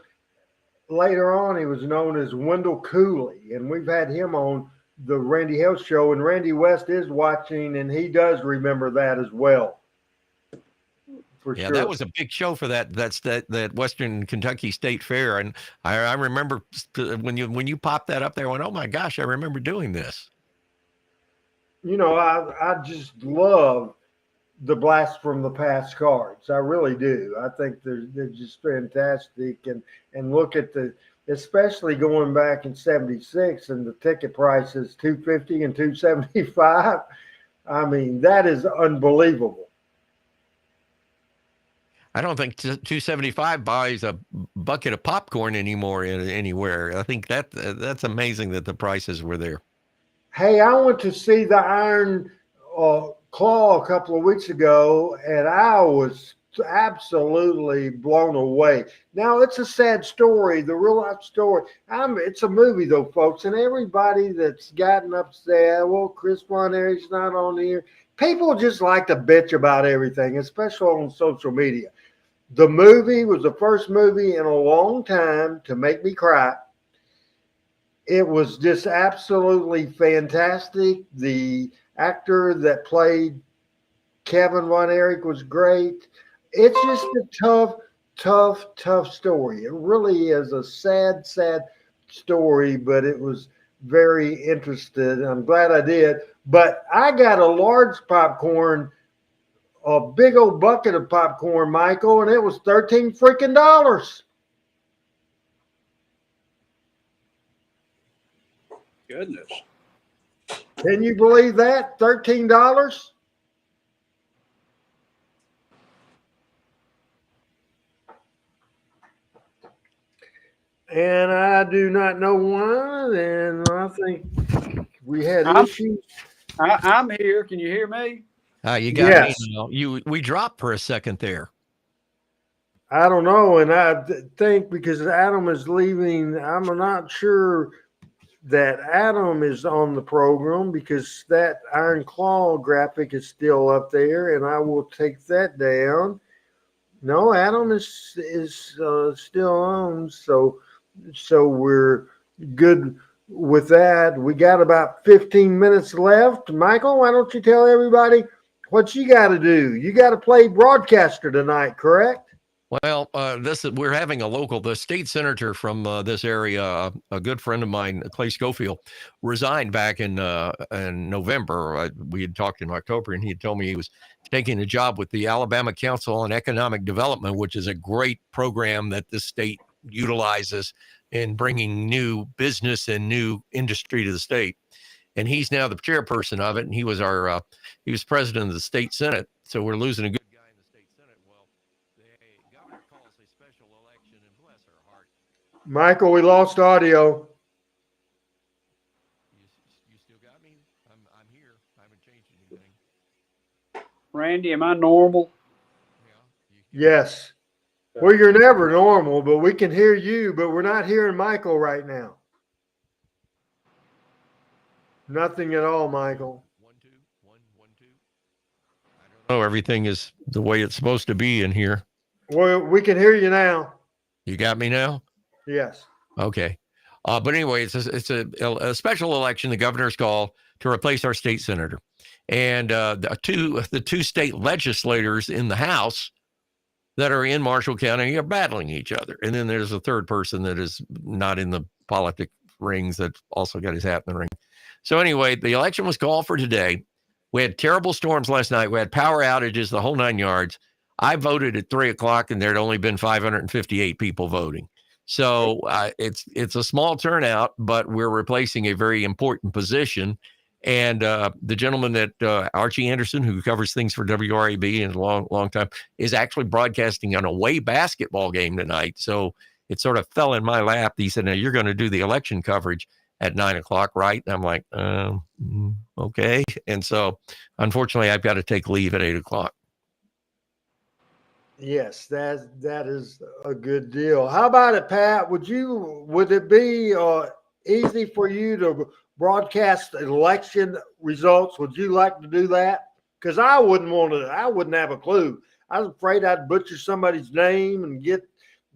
later on, he was known as Wendell Cooley, and we've had him on the Randy Hill show, and Randy West is watching, and he does remember that as well. For sure. That was a big show for that Western Kentucky State Fair, and I remember when you popped that up there, I went, oh my gosh, I remember doing this. You know, I just love the Blast from the Past cards. I really do. I think they're just fantastic, and look at especially going back in '76, and the ticket price is $250 and $275. I mean, that is unbelievable. I don't think $275 buys a bucket of popcorn anymore anywhere. I think that's amazing that the prices were there. Hey, I went to see the Iron Claw a couple of weeks ago, and I was absolutely blown away. Now, it's a sad story, the real life story. It's a movie, though, folks, and everybody that's gotten upset, well, Chris Von Erich's not on here. People just like to bitch about everything, especially on social media. The movie was the first movie in a long time to make me cry. It was just absolutely fantastic. The actor that played Kevin Von Erich was great. It's just a tough story. It really is a sad story, but it was very interesting. I'm glad I did. But I got a large popcorn, a big old bucket of popcorn, Michael, and it was $13 freaking. Goodness. Can you believe that? $13? And I do not know why, and I think we had issues. I'm here. Can you hear me? You got me. We dropped for a second there. I don't know, and I think because Adam is leaving, I'm not sure that Adam is on the program because that Iron Claw graphic is still up there, and I will take that down. No, Adam is still on, so we're good with that. We got about 15 minutes left. Michael, why don't you tell everybody what you got to do? You got to play broadcaster tonight, correct? Well, we're having the state senator from this area, a good friend of mine, Clay Schofield, resigned back in November. We had talked in October, and he had told me he was taking a job with the Alabama Council on Economic Development, which is a great program that the state utilizes in bringing new business and new industry to the state. And he's now the chairperson of it, and he was he was president of the state senate. So we're losing a good guy in the state senate. Well, the governor calls a special election, and bless her heart. Michael, we lost audio. You still got me? I'm here. I haven't changed anything. Randy, am I normal? Yes. Well, you're never normal, but we can hear you, but we're not hearing Michael right now. Nothing at all, Michael. 1 2 1 1 2. I don't know. Everything is the way it's supposed to be in here. Well, we can hear you now. You got me now? Yes. Okay. But anyway, it's a special election the governor's called to replace our state senator. And the two state legislators in the House that are in Marshall County are battling each other. And then there's a third person that is not in the politic rings that also got his hat in the ring. So anyway, the election was called for today. We had terrible storms last night. We had power outages, the whole 9 yards. I voted at 3:00, and there had only been 558 people voting. So it's a small turnout, but we're replacing a very important position. And the gentleman that Archie Anderson, who covers things for WRAB in a long time, is actually broadcasting an away basketball game tonight. So it sort of fell in my lap. He said, "Now you're going to do the election coverage at 9:00, right?" And I'm like, okay. And so, unfortunately, I've got to take leave at 8:00. Yes, that is a good deal. How about it, Pat? Would it be easy for you to broadcast election results? Would you like to do that? Because I wouldn't have a clue. I was afraid I'd butcher somebody's name and get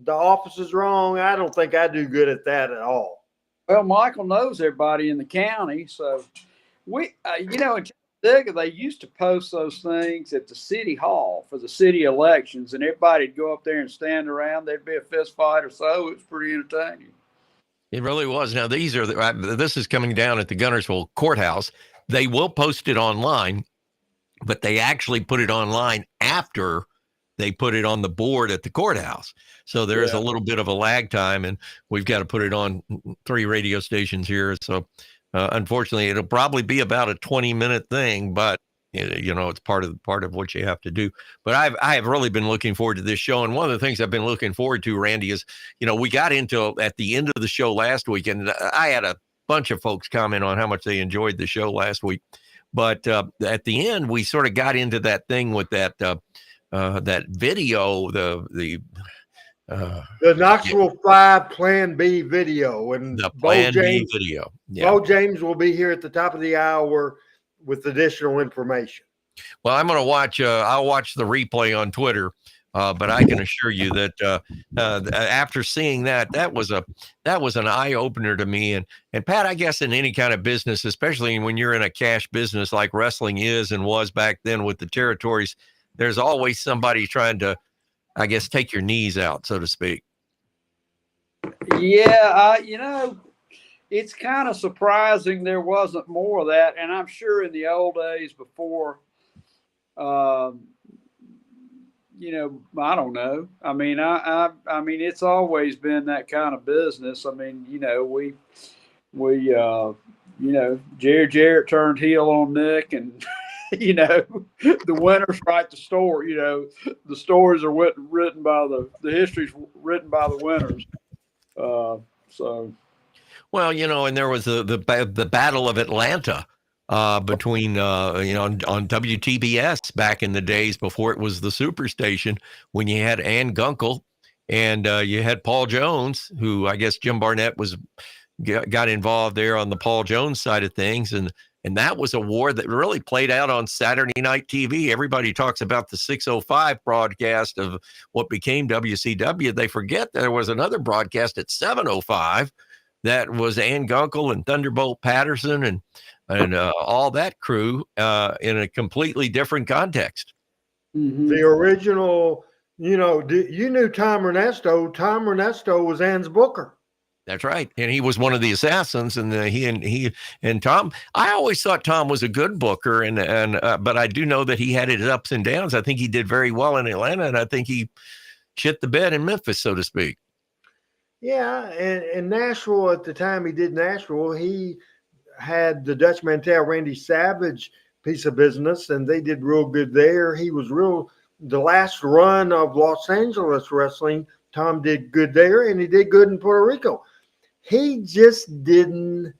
the offices wrong. I don't think I do good at that at all. Well, Michael knows everybody in the county, so we, in Chattanooga, they used to post those things at the city hall for the city elections, and everybody'd go up there and stand around. There'd be a fist fight or so. It was pretty entertaining. It really was. Now, this is coming down at the Gunnersville courthouse. They will post it online, but they actually put it online after they put it on the board at the courthouse. So there is a little bit of a lag time, and we've got to put it on 3 radio stations here. So unfortunately, it'll probably be about a 20-minute thing, but it's part of what you have to do. But I have really been looking forward to this show. And one of the things I've been looking forward to, Randy, is, we got into at the end of the show last week, and I had a bunch of folks comment on how much they enjoyed the show last week. But at the end, we sort of got into that thing with that video, the Knoxville 5 Plan B video, and the Plan B video. Yeah. Beau James will be here at the top of the hour with additional information. Well, I'm going to watch. I'll watch the replay on Twitter, but I can assure you that after seeing that was an eye opener to me. And Pat, I guess in any kind of business, especially when you're in a cash business like wrestling is and was back then with the territories, there's always somebody trying to, I guess, take your knees out, so to speak. Yeah, it's kind of surprising there wasn't more of that. And I'm sure in the old days before, I don't know. I mean, I mean, it's always been that kind of business. I mean, Jerry Jarrett turned heel on Nick, and the winners write the story. The stories are written by the history's written by the winners. So. Well, and there was the Battle of Atlanta between on WTBS back in the days before it was the Superstation, when you had Ann Gunkel and you had Paul Jones, who I guess Jim Barnett got involved there on the Paul Jones side of things, and that was a war that really played out on Saturday night TV. Everybody talks about the 6:05 broadcast of what became WCW. They forget there was another broadcast at 7:05 that was Ann Gunkel and Thunderbolt Patterson and all that crew in a completely different context. Mm-hmm. The original You know, you knew Tom Ernesto. Tom Ernesto was Ann's booker. That's right, and he was one of the assassins. And he and Tom. I always thought Tom was a good booker, but I do know that he had his ups and downs. I think he did very well in Atlanta, and I think he shit the bed in Memphis, so to speak. Yeah, and Nashville at the time he did Nashville, he had the Dutch Mantel Randy Savage piece of business, and they did real good there. He was the last run of Los Angeles wrestling. Tom did good there, and he did good in Puerto Rico. He just didn't.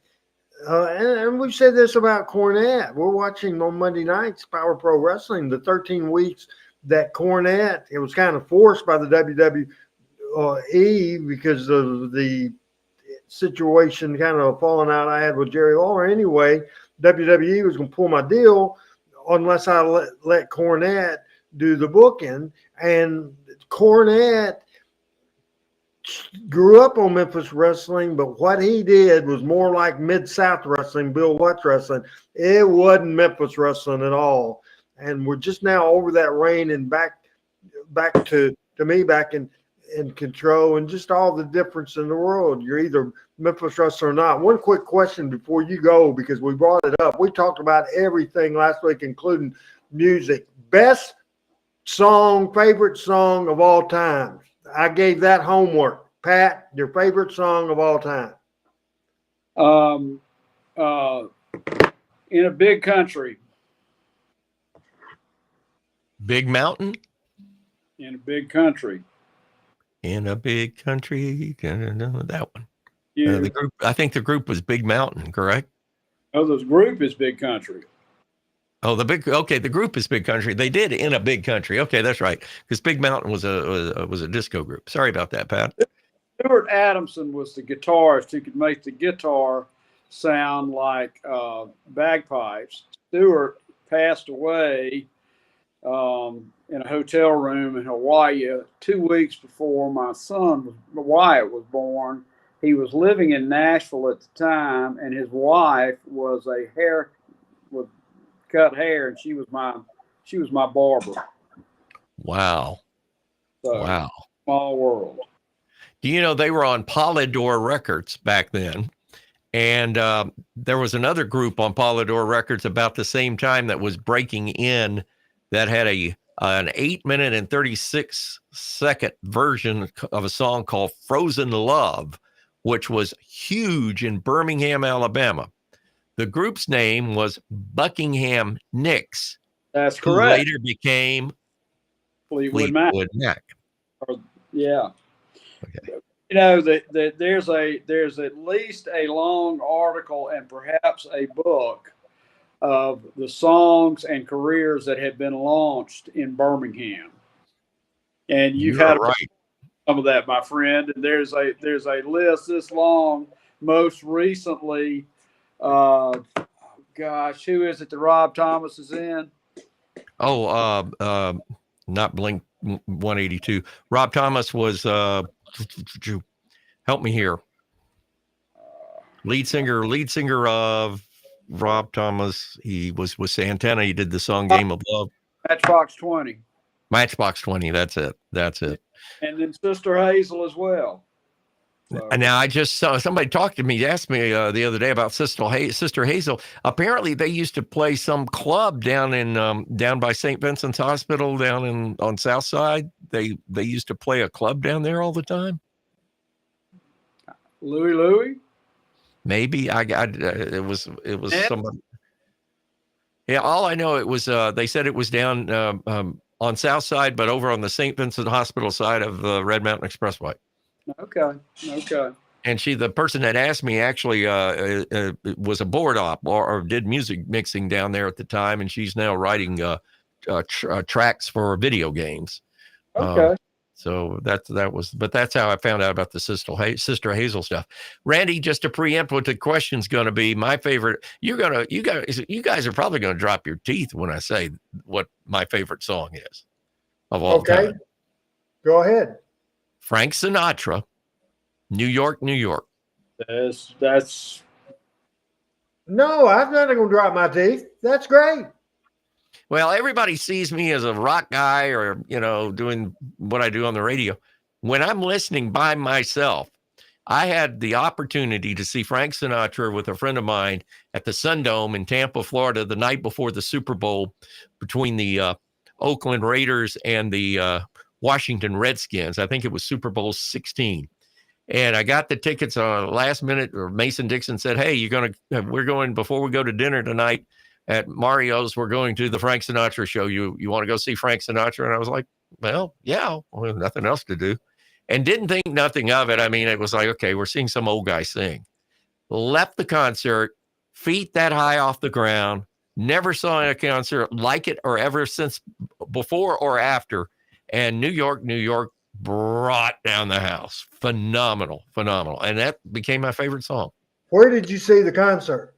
And we've said this about Cornette. We're watching on Monday nights Power Pro Wrestling, the 13 weeks that Cornette, it was kind of forced by the WWE because of the situation kind of falling out I had with Jerry Lawler anyway. WWE was going to pull my deal unless I let Cornette do the booking. And Cornette grew up on Memphis wrestling, but what he did was more like Mid-South wrestling, Bill Watts wrestling. It wasn't Memphis wrestling at all. And we're just now over that reign and back to me back in control, and just all the difference in the world. You're either Memphis wrestler or not. One quick question before you go, because we brought it up. We talked about everything last week, including music. Best song, favorite song of all time. I gave that homework. Pat, your favorite song of all time? In a Big Country. Big Mountain? In a Big Country. In a Big Country. That one. Yeah. The group. I think the group was Big Mountain, correct? Oh, the group is Big Country. Oh, the group is Big Country. They did In a Big Country. Okay, that's right. Because Big Mountain was a disco group. Sorry about that, Pat. Stuart Adamson was the guitarist who could make the guitar sound like bagpipes. Stuart passed away in a hotel room in Hawaii 2 weeks before my son Wyatt was born. He was living in Nashville at the time, and his wife was with cut hair, and she was my barber. Wow. So, wow. Small world. Do you know they were on Polydor Records back then? And there was another group on Polydor Records about the same time that was breaking in that had an 8-minute and 36-second version of a song called Frozen Love, which was huge in Birmingham, Alabama. The group's name was Buckingham Nicks. That's correct. Who later became Fleetwood Mac. Yeah. Okay. You know that there's at least a long article and perhaps a book of the songs and careers that have been launched in Birmingham, and you've had some of that, my friend. And there's a list this long. Most recently, who is it that Rob Thomas is in? Oh, not Blink 182. Rob Thomas was help me here. Lead singer of Rob Thomas. He was with Santana. He did the song Game of Love. Matchbox 20. Matchbox 20. That's it. And then Sister Hazel as well. So. Now I just saw somebody talk to me, asked me the other day about Sister Hazel. Apparently they used to play some club down by St. Vincent's Hospital on South Side. They used to play a club down there all the time. Louie? Maybe it was somebody. Yeah, all I know it was they said it was down on South Side, but over on the St. Vincent Hospital side of the Red Mountain Expressway. Okay. And the person that asked me actually was a board op or did music mixing down there at the time, and she's now writing tracks for video games. Okay. So that's how I found out about the Sister Hazel stuff. Randy, just to preempt what the question's going to be, my favorite. You guys are probably going to drop your teeth when I say what my favorite song is of all time. Okay, go ahead. Frank Sinatra, New York, New York. That's. No, I'm not going to drop my teeth. That's great. Well, everybody sees me as a rock guy or, doing what I do on the radio. When I'm listening by myself, I had the opportunity to see Frank Sinatra with a friend of mine at the Sundome in Tampa, Florida, the night before the Super Bowl between the Oakland Raiders and the Washington Redskins. I think it was Super Bowl 16. And I got the tickets on last minute, or Mason Dixon said, hey, we're going, before we go to dinner tonight at Mario's, we're going to the Frank Sinatra show. You want to go see Frank Sinatra? And I was like, well, yeah, we have nothing else to do. And didn't think nothing of it. I mean, it was like, okay, we're seeing some old guy sing. Left the concert, feet that high off the ground. Never saw a concert like it or ever since, before or after. And New York brought down the house. Phenomenal. And that became my favorite song. Where did you see the concert?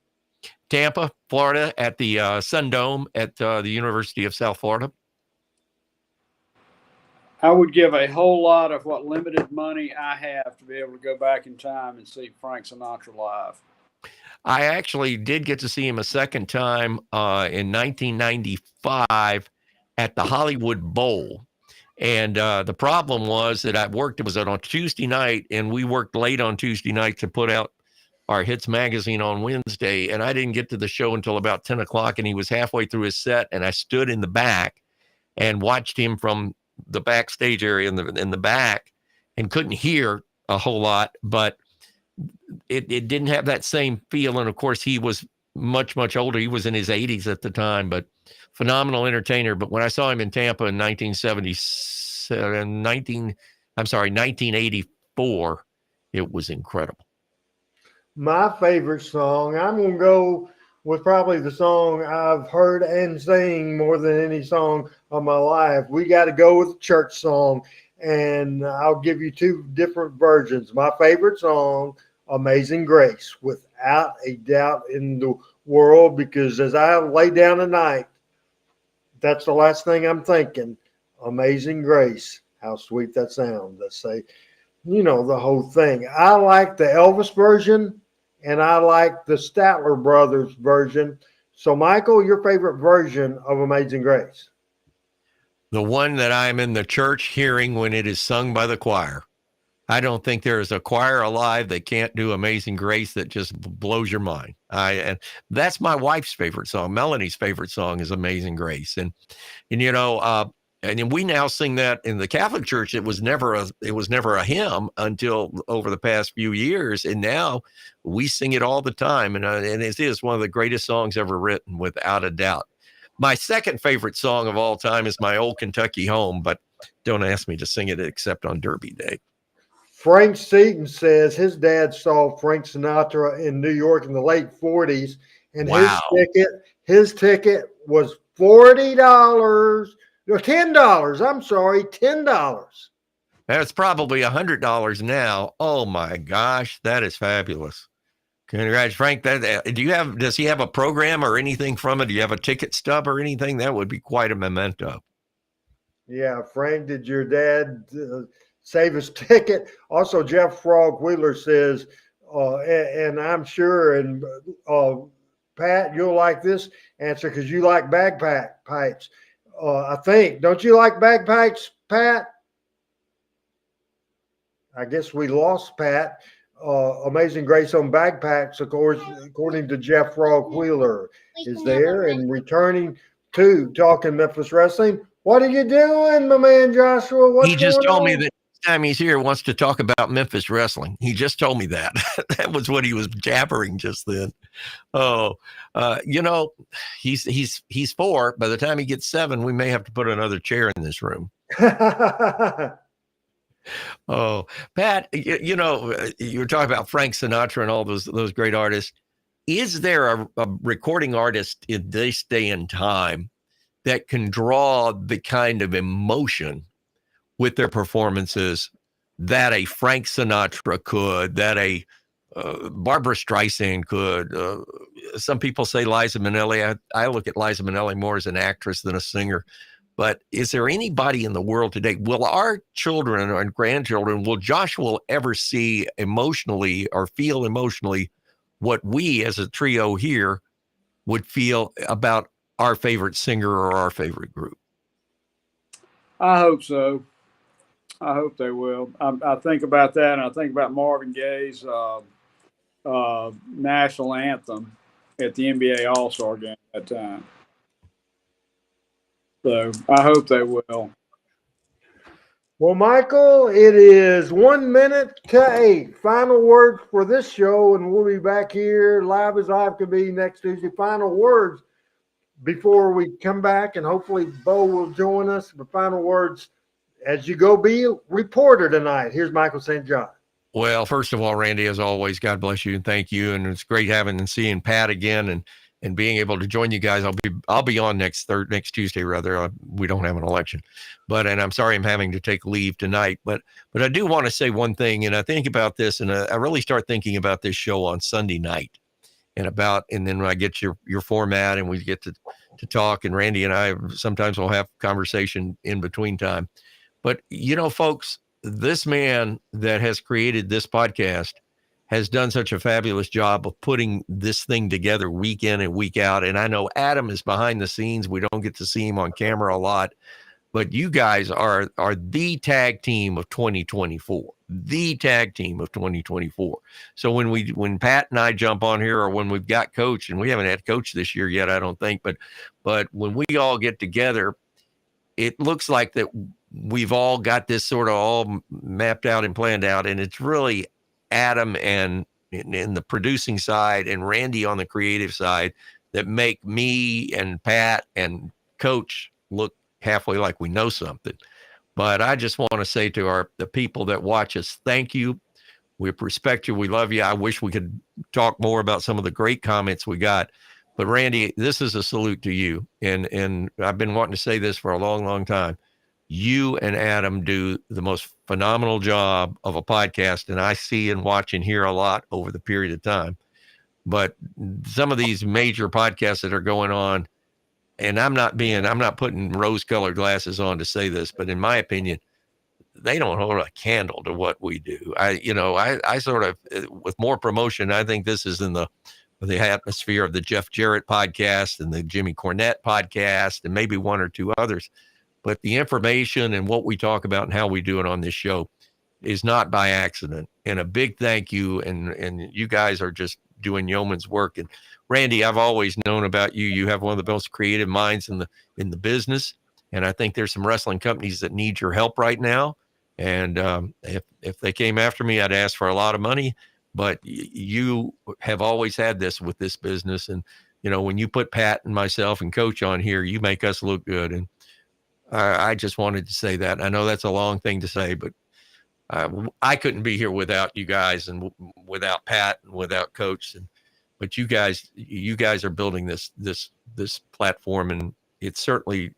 Tampa, Florida, at the Sundome at the University of South Florida. I would give a whole lot of what limited money I have to be able to go back in time and see Frank Sinatra live. I actually did get to see him a second time in 1995 at the Hollywood Bowl. And the problem was that it was on Tuesday night, and we worked late on Tuesday night to put out our Hits magazine on Wednesday. And I didn't get to the show until about 10 o'clock, and he was halfway through his set, and I stood in the back and watched him from the backstage area in the back and couldn't hear a whole lot, but it didn't have that same feel. And of course, he was much, much older. He was in his 80s at the time, but phenomenal entertainer. But when I saw him in Tampa in 1984, it was incredible. My favorite song, I'm going to go with probably the song I've heard and sing more than any song of my life. We got to go with the church song, and I'll give you two different versions. My favorite song, Amazing Grace, without a doubt in the world, because as I lay down at night, that's the last thing I'm thinking. Amazing Grace, how sweet that sounds. Let's say, the whole thing. I like the Elvis version, and I like the Statler Brothers version. So, Michael, your favorite version of Amazing Grace? The one that I'm in the church hearing when it is sung by the choir. I don't think there is a choir alive that can't do Amazing Grace that just blows your mind. And that's my wife's favorite song. Melanie's favorite song is Amazing Grace. And we now sing that in the Catholic Church. It was never a hymn until over the past few years, and now we sing it all the time. And it is one of the greatest songs ever written, without a doubt. My second favorite song of all time is My Old Kentucky Home, but don't ask me to sing it except on Derby Day. Frank Seaton says his dad saw Frank Sinatra in New York in the late 40s, and wow. his ticket was $40. No, $10. I'm sorry, $10. That's probably $100 now. Oh my gosh, that is fabulous! Congrats, Frank. Does he have a program or anything from it? Do you have a ticket stub or anything? That would be quite a memento. Yeah, Frank, did your dad save his ticket? Also, Jeff Frog Wheeler says, and I'm sure, and Pat, you'll like this answer because you like bagpipes. I think. Don't you like bagpipes, Pat? I guess we lost Pat. Amazing Grace on bagpipes, of course, according to Jeff Frog Wheeler, is there and returning to Talking Memphis Wrestling. What are you doing, my man Joshua? He just told me that time he's here wants to talk about Memphis wrestling. He just told me that. That was what he was jabbering just then. He's 4. By the time he gets 7, we may have to put another chair in this room. Oh, Pat, you were talking about Frank Sinatra and all those great artists. Is there a recording artist in this day and time that can draw the kind of emotion with their performances that a Frank Sinatra could, that a Barbara Streisand could? Some people say Liza Minnelli. I look at Liza Minnelli more as an actress than a singer. But is there anybody in the world today? Will our children and grandchildren, will Joshua ever see emotionally or feel emotionally what we as a trio here would feel about our favorite singer or our favorite group. I hope so. I hope they will. I think about that, and I think about Marvin Gaye's national anthem at the NBA All-Star game at that time. So I hope they will. Well, Michael, it is 1 minute to 8. Final words for this show, and we'll be back here live as live can be next Tuesday. Final words before we come back, and hopefully Beau will join us. The final words as you go be a reporter tonight. Here's Michael St. John. Well, first of all, Randy, as always, God bless you and thank you. And it's great having and seeing Pat again and being able to join you guys. I'll be on next Tuesday rather. We don't have an election, and I'm sorry I'm having to take leave tonight. But I do want to say one thing, and I think about this, and I really start thinking about this show on Sunday night, and then when I get your format and we get to talk, and Randy and I sometimes will have conversation in between time. But folks, this man that has created this podcast has done such a fabulous job of putting this thing together week in and week out. And I know Adam is behind the scenes. We don't get to see him on camera a lot, but you guys are the tag team of 2024, the tag team of 2024. So when Pat and I jump on here, or when we've got Coach, and we haven't had Coach this year yet, I don't think, but when we all get together, it looks like that we've all got this sort of all mapped out and planned out. And it's really Adam and in the producing side and Randy on the creative side that make me and Pat and Coach look halfway like we know something. But I just want to say to the people that watch us, thank you. We respect you. We love you. I wish we could talk more about some of the great comments we got. But Randy, this is a salute to you. And I've been wanting to say this for a long, long time. You and Adam do the most phenomenal job of a podcast, and I see and watch and hear a lot over the period of time. But some of these major podcasts that are going on, and I'm not putting rose-colored glasses on to say this, but in my opinion, they don't hold a candle to what we do. I sort of, with more promotion, I think this is in the atmosphere of the Jeff Jarrett podcast and the Jimmy Cornette podcast and maybe one or two others. But the information and what we talk about and how we do it on this show is not by accident. And a big thank you. And you guys are just doing yeoman's work. And Randy, I've always known about you. You have one of the most creative minds in the business. And I think there's some wrestling companies that need your help right now. And if they came after me, I'd ask for a lot of money. But you have always had this with this business. And, when you put Pat and myself and Coach on here, you make us look good. And I just wanted to say that. I know that's a long thing to say, but I couldn't be here without you guys and without Pat and without Coach. But you guys are building this platform, and it's certainly,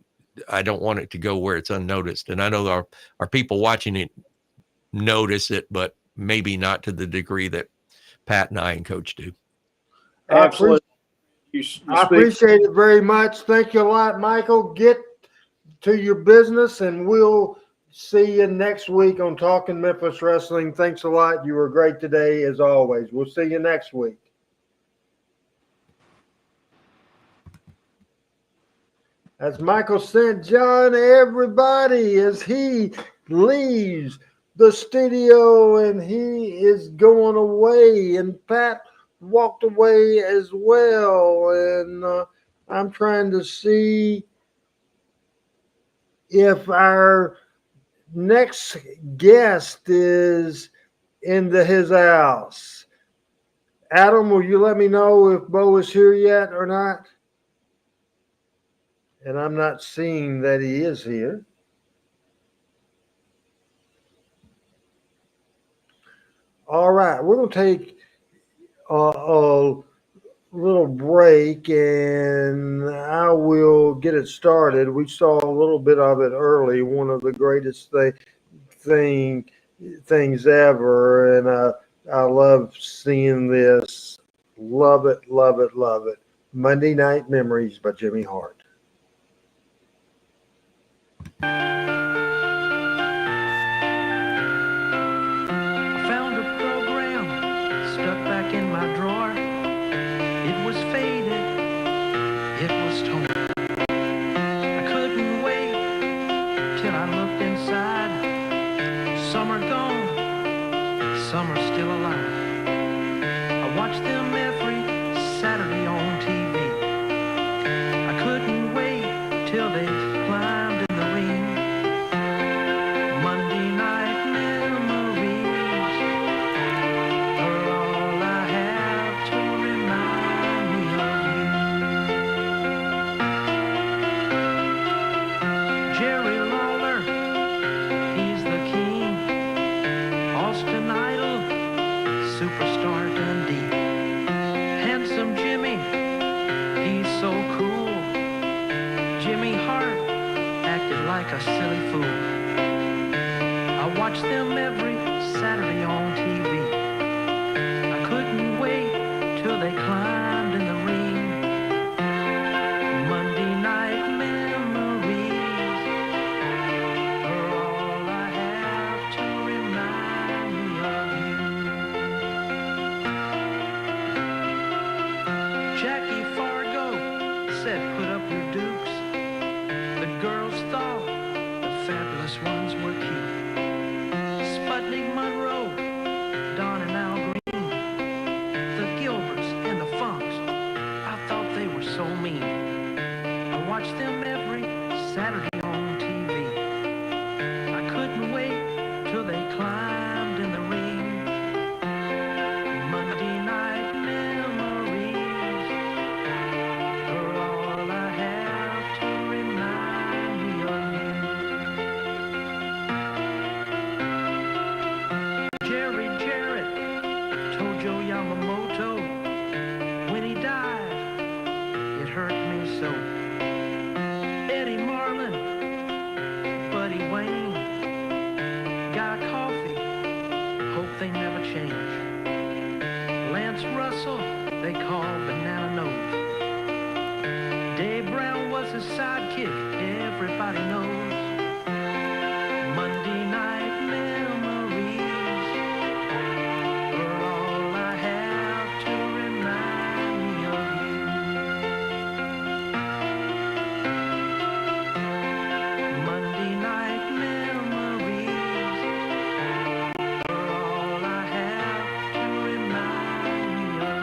I don't want it to go where it's unnoticed. And I know our people watching it notice it, but maybe not to the degree that Pat and I and Coach do. Absolutely. I appreciate it very much. Thank you a lot, Michael. Get to your business, and we'll see you next week on Talking Memphis Wrestling. Thanks a lot. You were great today, as always. We'll see you next week. That's Michael St. John, everybody, as he leaves the studio and he is going away, and Pat walked away as well. And I'm trying to see if our next guest is into his house. Adam, will you let me know if Beau is here yet or not? And I'm not seeing that he is here. All right, we're going to take a little break, and I will get it started. We saw a little bit of it early, one of the greatest things ever, and I love seeing this. Love it, love it, love it. Monday Night Memories by Jimmy Hart. Stuck back in my drawer. It was faded, it was torn. some are still alive. I watch them every Saturday on TV. I couldn't wait till they climbed in the ring. Monday night memories are all I have to remind me of you. Jerry Lawler, he's the king. Austin Idol, superstar Dundee. Handsome Jimmy, he's so cool. Jimmy Hart acted like a silly fool. I watch them every Saturday on TV. I couldn't wait till they climbed in the ring. Monday night memories are all I have to remind me of you. Jackie Fargo said, put up your dukes. The girls thought the fabulous ones were cute. Sputnik Monroe, Don and Al Green, the Gilberts and the Funks, I thought they were so mean. I watched them every Saturday on TV. I couldn't wait till they climbed in the ring. Monday night memories are all I have to remind me of you. Jerry Jarrett told Joe Yamamoto when he died, it hurt me so. Eddie Marlin, Buddy Wayne, Guy Coffey, hope they never change. Lance Russell, they call Banana Nose. Dave Brown was his sidekick, everybody knows. Monday night memories are all I have to remind me of you. Monday night memories are all I have to remind me of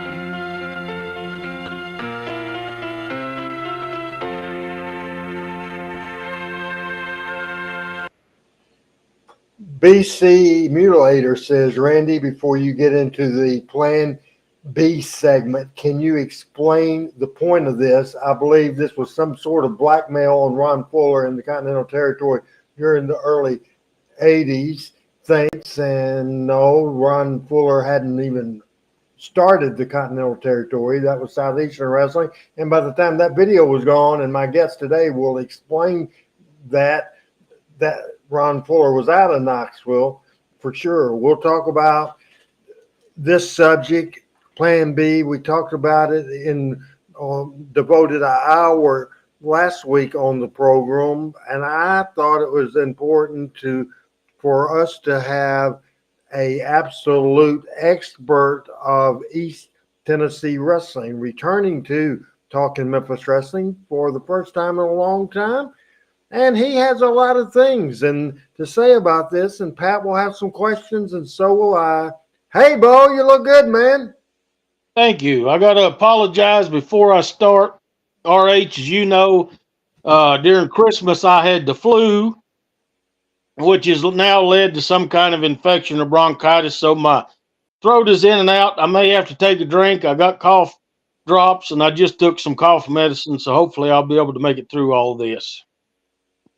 BC Mutilator says, Randy, before you get into the Plan B segment, can you explain the point of this? I believe this was some sort of blackmail on Ron Fuller in the Continental Territory during the early 80s. Thanks. And no, Ron Fuller hadn't even started the Continental Territory. That was Southeastern Wrestling. And by the time that video was gone, and my guest today will explain that Ron Fuller was out of Knoxville for sure. We'll talk about this subject, Plan B. We talked about it in devoted an hour last week on the program, and I thought it was important for us to have a absolute expert of East Tennessee wrestling returning to Talking Memphis Wrestling for the first time in a long time. And he has a lot of things to say about this, and Pat will have some questions, and so will I. Hey, Beau, you look good, man. Thank you. I got to apologize before I start. RH, as you know, during Christmas I had the flu, which has now led to some kind of infection or bronchitis, so my throat is in and out. I may have to take a drink. I got cough drops, and I just took some cough medicine, so hopefully I'll be able to make it through all this.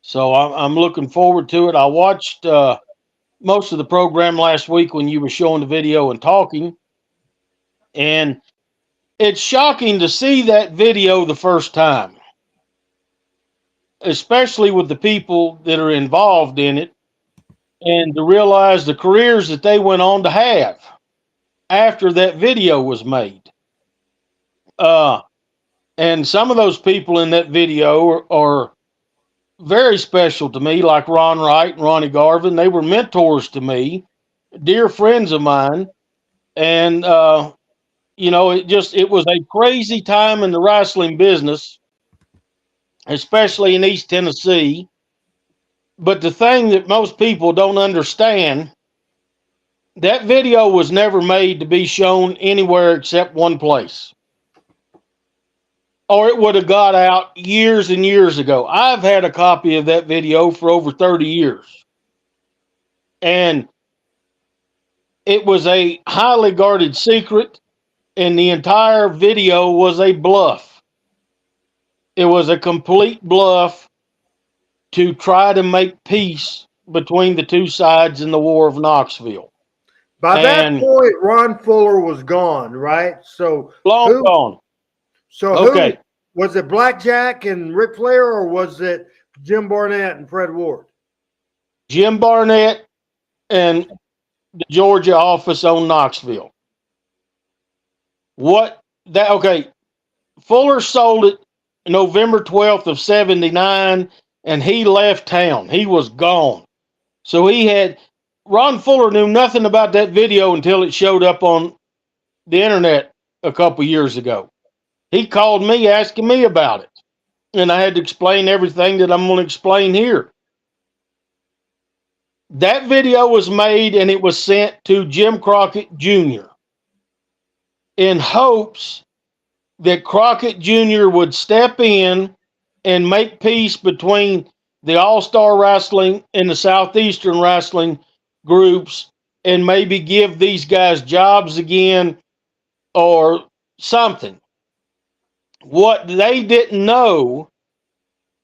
So I'm looking forward to it. I watched most of the program last week when you were showing the video and talking. And it's shocking to see that video the first time, especially with the people that are involved in it, and to realize the careers that they went on to have after that video was made. And some of those people in that video are very special to me, like Ron Wright and Ronnie Garvin. They were mentors to me, dear friends of mine. And, it was a crazy time in the wrestling business, especially in East Tennessee. But the thing that most people don't understand That video was never made to be shown anywhere except one place, or it would have got out years and years ago. I've had a copy of that video for over 30 years. And it was a highly guarded secret, and the entire video was a bluff. It was a complete bluff to try to make peace between the two sides in the War of Knoxville. By that point, Ron Fuller was gone, right? So long gone. So okay, was it Blackjack and Ric Flair, or was it Jim Barnett and Fred Ward? Jim Barnett and the Georgia office on Knoxville. Fuller sold it November 12th of 79, and he left town. He was gone. So Ron Fuller knew nothing about that video until it showed up on the internet a couple years ago. He called me asking me about it, and I had to explain everything that I'm going to explain here. That video was made, and it was sent to Jim Crockett Jr. in hopes that Crockett Jr. would step in and make peace between the All-Star Wrestling and the Southeastern Wrestling groups, and maybe give these guys jobs again or something. What they didn't know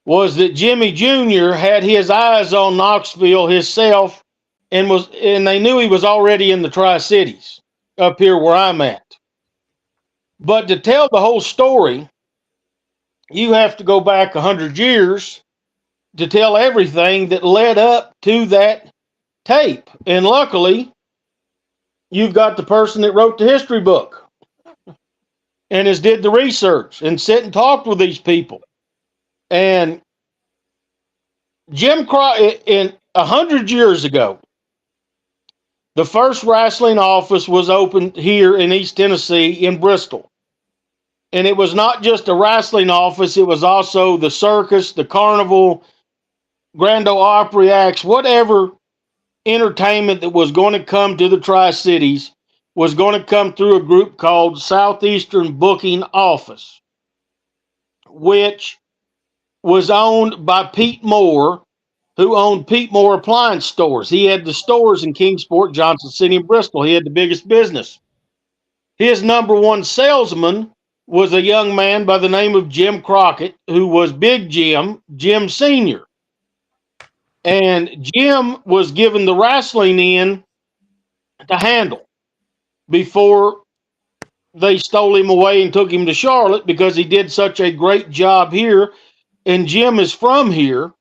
was that Jimmy Jr. had his eyes on Knoxville himself, and they knew he was already in the Tri-Cities up here where I'm at. But to tell the whole story, you have to go back 100 years to tell everything that led up to that tape. And luckily, you've got the person that wrote the history book and did the research and sit and talked with these people. And Jim Crockett, 100 years ago, the first wrestling office was opened here in East Tennessee in Bristol. And it was not just a wrestling office, it was also the circus, the carnival, Grand Ole Opry acts, whatever entertainment that was going to come to the Tri-Cities was going to come through a group called Southeastern Booking Office, which was owned by Pete Moore, who owned Pete Moore Appliance Stores. He had the stores in Kingsport, Johnson City, and Bristol. He had the biggest business. His number one salesman was a young man by the name of Jim Crockett, who was Big Jim, Jim Sr. And Jim was given the wrestling in to handle before they stole him away and took him to Charlotte, because he did such a great job here. And Jim is from here,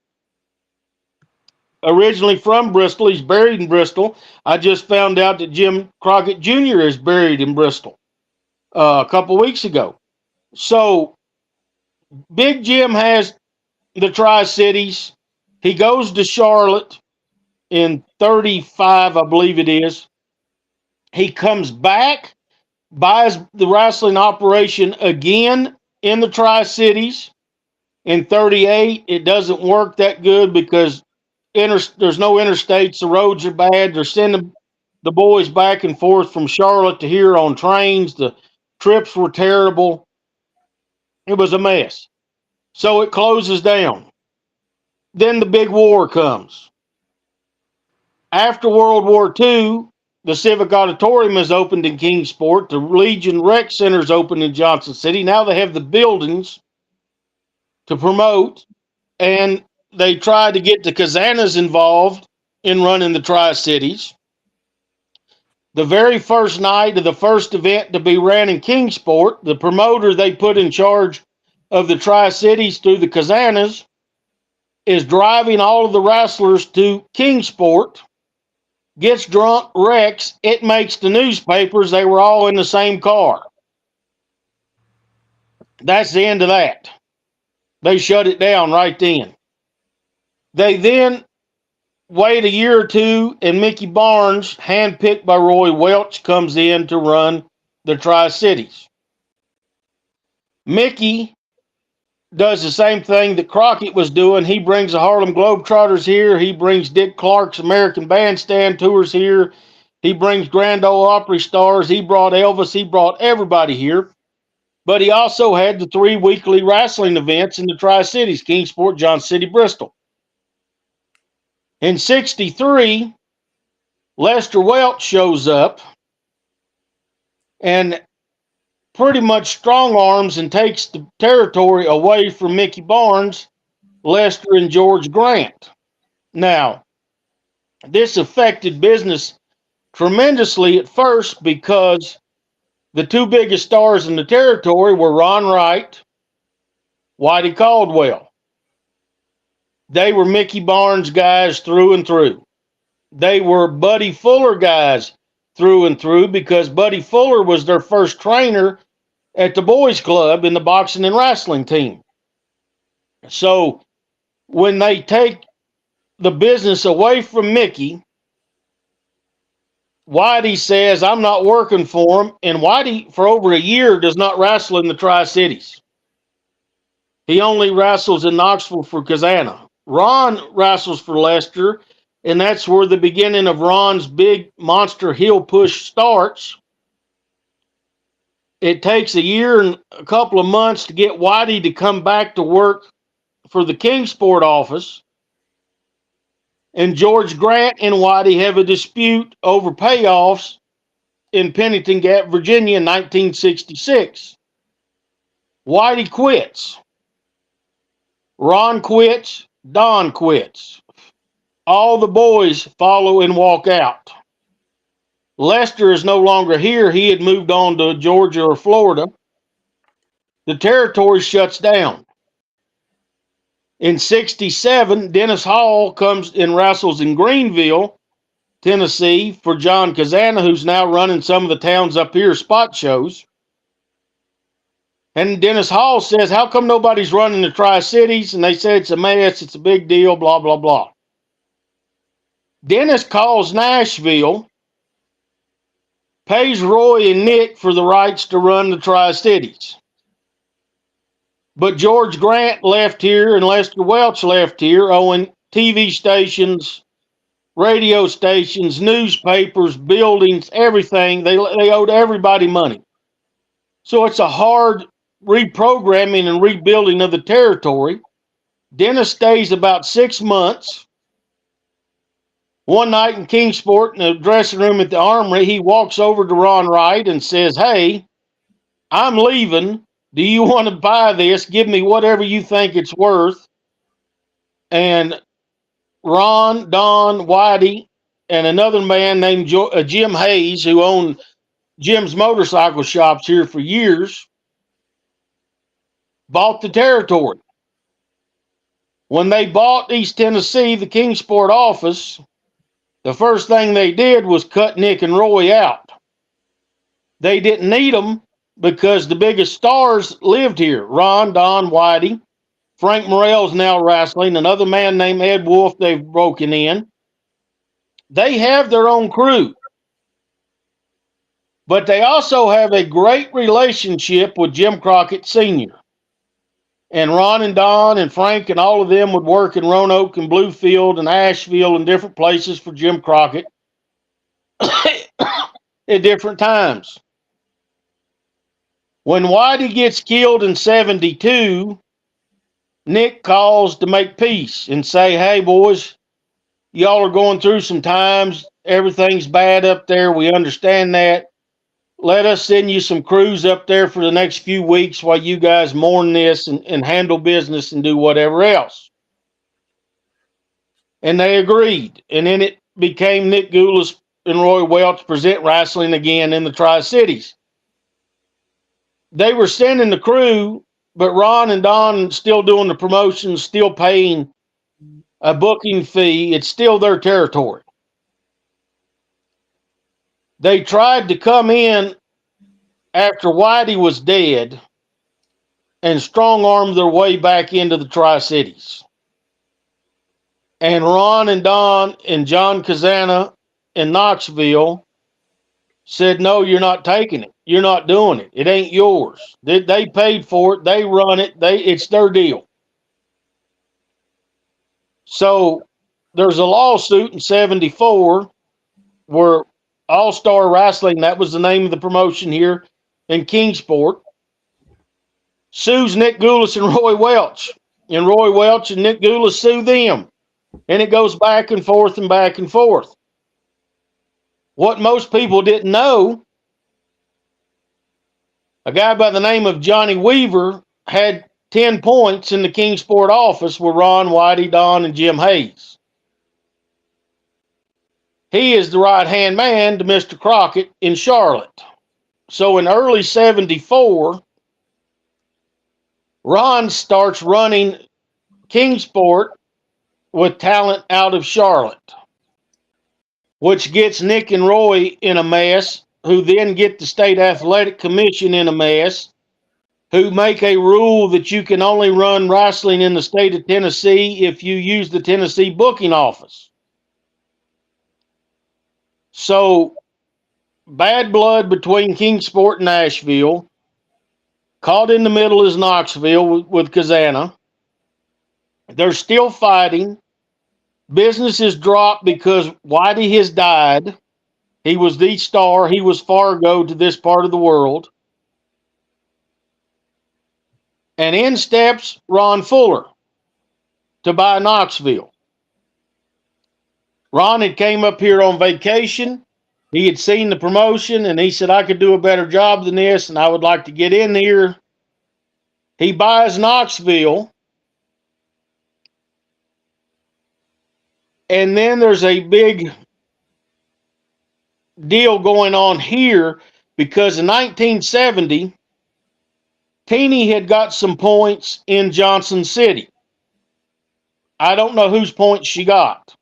originally from Bristol. He's buried in Bristol. I just found out that Jim Crockett Jr. is buried in Bristol a couple weeks ago. So Big Jim has the Tri-Cities. He goes to Charlotte in 35, I believe it is. He comes back, buys the wrestling operation again in the Tri-Cities. In 38, it doesn't work that good because there's no interstates. The roads are bad. They're sending the boys back and forth from Charlotte to here on trains. The trips were terrible. It was a mess. So it closes down. Then the big war comes. After World War II, the Civic Auditorium is opened in Kingsport. The Legion Rec Center is opened in Johnson City. Now they have the buildings to promote, and they tried to get the Kazanas involved in running the Tri-Cities. The very first night of the first event to be ran in Kingsport, the promoter they put in charge of the Tri-Cities through the Kazanas is driving all of the wrestlers to Kingsport, gets drunk, wrecks. It makes the newspapers. They were all in the same car. That's the end of that. They shut it down right then. They then wait a year or two, and Mickey Barnes, handpicked by Roy Welch, comes in to run the Tri-Cities. Mickey does the same thing that Crockett was doing. He brings the Harlem Globetrotters here. He brings Dick Clark's American Bandstand tours here. He brings Grand Ole Opry stars. He brought Elvis. He brought everybody here. But he also had the 3 weekly wrestling events in the Tri-Cities, Kingsport, Johnson City, Bristol. In 63, Lester Welch shows up and pretty much strong arms and takes the territory away from Mickey Barnes, Lester, and George Grant. Now, this affected business tremendously at first because the 2 biggest stars in the territory were Ron Wright, Whitey Caldwell. They were Mickey Barnes guys through and through. They were Buddy Fuller guys through and through because Buddy Fuller was their first trainer at the boys club in the boxing and wrestling team. So when they take the business away from Mickey, Whitey says, I'm not working for him. And Whitey, for over a year, does not wrestle in the Tri-Cities. He only wrestles in Knoxville for Kazana. Ron wrestles for Lester, and that's where the beginning of Ron's big monster heel push starts. It takes a year and a couple of months to get Whitey to come back to work for the Kingsport office. And George Grant and Whitey have a dispute over payoffs in Pennington Gap, Virginia in 1966. Whitey quits. Ron quits. Don quits. All the boys follow and walk out. Lester is no longer here. He had moved on to Georgia or Florida. The territory shuts down. In 67, Dennis Hall comes and wrestles in Greenville, Tennessee, for John Kazana, who's now running some of the towns up here spot shows. And Dennis Hall says, how come nobody's running the Tri-Cities? And they say it's a mess, it's a big deal, blah, blah, blah. Dennis calls Nashville, pays Roy and Nick for the rights to run the Tri-Cities. But George Grant left here and Lester Welch left here, owing TV stations, radio stations, newspapers, buildings, everything. They owed everybody money. So it's a hard reprogramming and rebuilding of the territory. Dennis stays about 6 months. One night in Kingsport, in the dressing room at the Armory, he walks over to Ron Wright and says, hey, I'm leaving. Do you want to buy this? Give me whatever you think it's worth. And Ron, Don, Whitey, and another man named Jim Hayes, who owned Jim's motorcycle shops here for years, bought the territory. When they bought East Tennessee, the Kingsport office, the first thing they did was cut Nick and Roy out. They didn't need them because the biggest stars lived here. Ron, Don, Whitey. Frank Morrell's now wrestling. Another man named Ed Wolf they've broken in. They have their own crew. But they also have a great relationship with Jim Crockett Sr. And Ron and Don and Frank and all of them would work in Roanoke and Bluefield and Asheville and different places for Jim Crockett at different times. When Whitey gets killed in 72, Nick calls to make peace and say, hey, boys, y'all are going through some times. Everything's bad up there. We understand that. Let us send you some crews up there for the next few weeks while you guys mourn this and handle business and do whatever else. And they agreed. And then it became Nick Goulas and Roy Welch present wrestling again in the Tri-Cities. They were sending the crew, but Ron and Don still doing the promotions, still paying a booking fee. It's still their territory. They tried to come in after Whitey was dead and strong-armed their way back into the Tri-Cities. And Ron and Don and John Kazana in Knoxville said, no, you're not taking it. You're not doing it. It ain't yours. They paid for it. They run it. It's their deal. So there's a lawsuit in 74 where All-Star Wrestling, that was the name of the promotion here in Kingsport, sues Nick Goulas and Roy Welch. And Roy Welch and Nick Goulas sue them. And it goes back and forth and back and forth. What most people didn't know, a guy by the name of Johnny Weaver had 10 points in the Kingsport office with Ron, Whitey, Don, and Jim Hayes. He is the right-hand man to Mr. Crockett in Charlotte. So in early 74, Ron starts running Kingsport with talent out of Charlotte, which gets Nick and Roy in a mess, who then get the State Athletic Commission in a mess, who make a rule that you can only run wrestling in the state of Tennessee if you use the Tennessee booking office. So, bad blood between Kingsport and Nashville. Caught in the middle is Knoxville with Kazana. They're still fighting. Business is dropped because Whitey has died. He was the star. He was Fargo to this part of the world. And in steps Ron Fuller to buy Knoxville. Ron had came up here on vacation. He had seen the promotion, and he said, I could do a better job than this, and I would like to get in here. He buys Knoxville. And then there's a big deal going on here because in 1970, Teeny had got some points in Johnson City. I don't know whose points she got.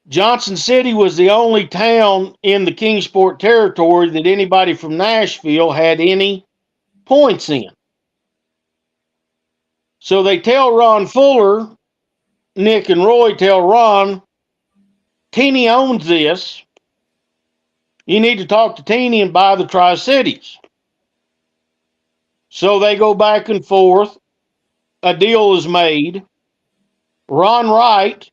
Johnson City was the only town in the Kingsport territory that anybody from Nashville had any points in. So they tell Ron Fuller, Nick and Roy tell Ron, Teeny owns this. You need to talk to Teeny and buy the Tri-Cities. So they go back and forth. A deal is made. Ron Wright,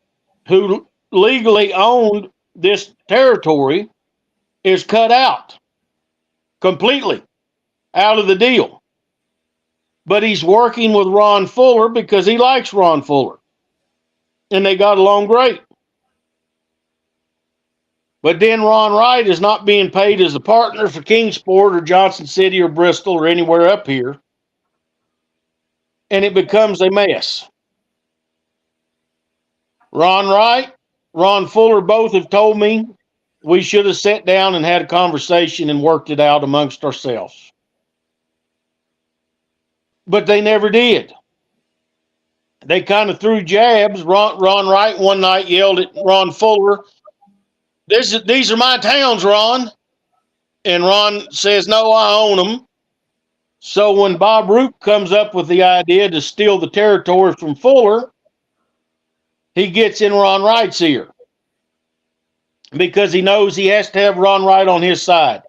who legally owned this territory, is cut out completely out of the deal. But he's working with Ron Fuller because he likes Ron Fuller. And they got along great. But then Ron Wright is not being paid as a partner for Kingsport or Johnson City or Bristol or anywhere up here. And it becomes a mess. Ron Wright, Ron Fuller both have told me we should have sat down and had a conversation and worked it out amongst ourselves. But they never did. They kind of threw jabs. Ron Wright one night yelled at Ron Fuller, these are my towns, Ron. And Ron says, no, I own them. So when Bob Roop comes up with the idea to steal the territory from Fuller, he gets in Ron Wright's ear because he knows he has to have Ron Wright on his side.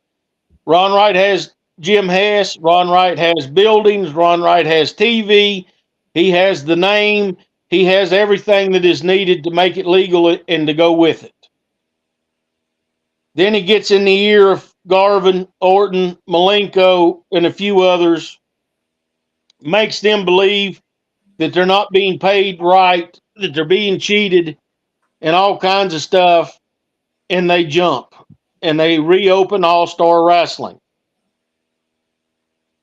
Ron Wright has Jim Hess. Ron Wright has buildings. Ron Wright has TV. He has the name. He has everything that is needed to make it legal and to go with it. Then he gets in the ear of Garvin, Orton, Malenko, and a few others, makes them believe that they're not being paid right, that they're being cheated, and all kinds of stuff, and they jump, and they reopen All-Star Wrestling.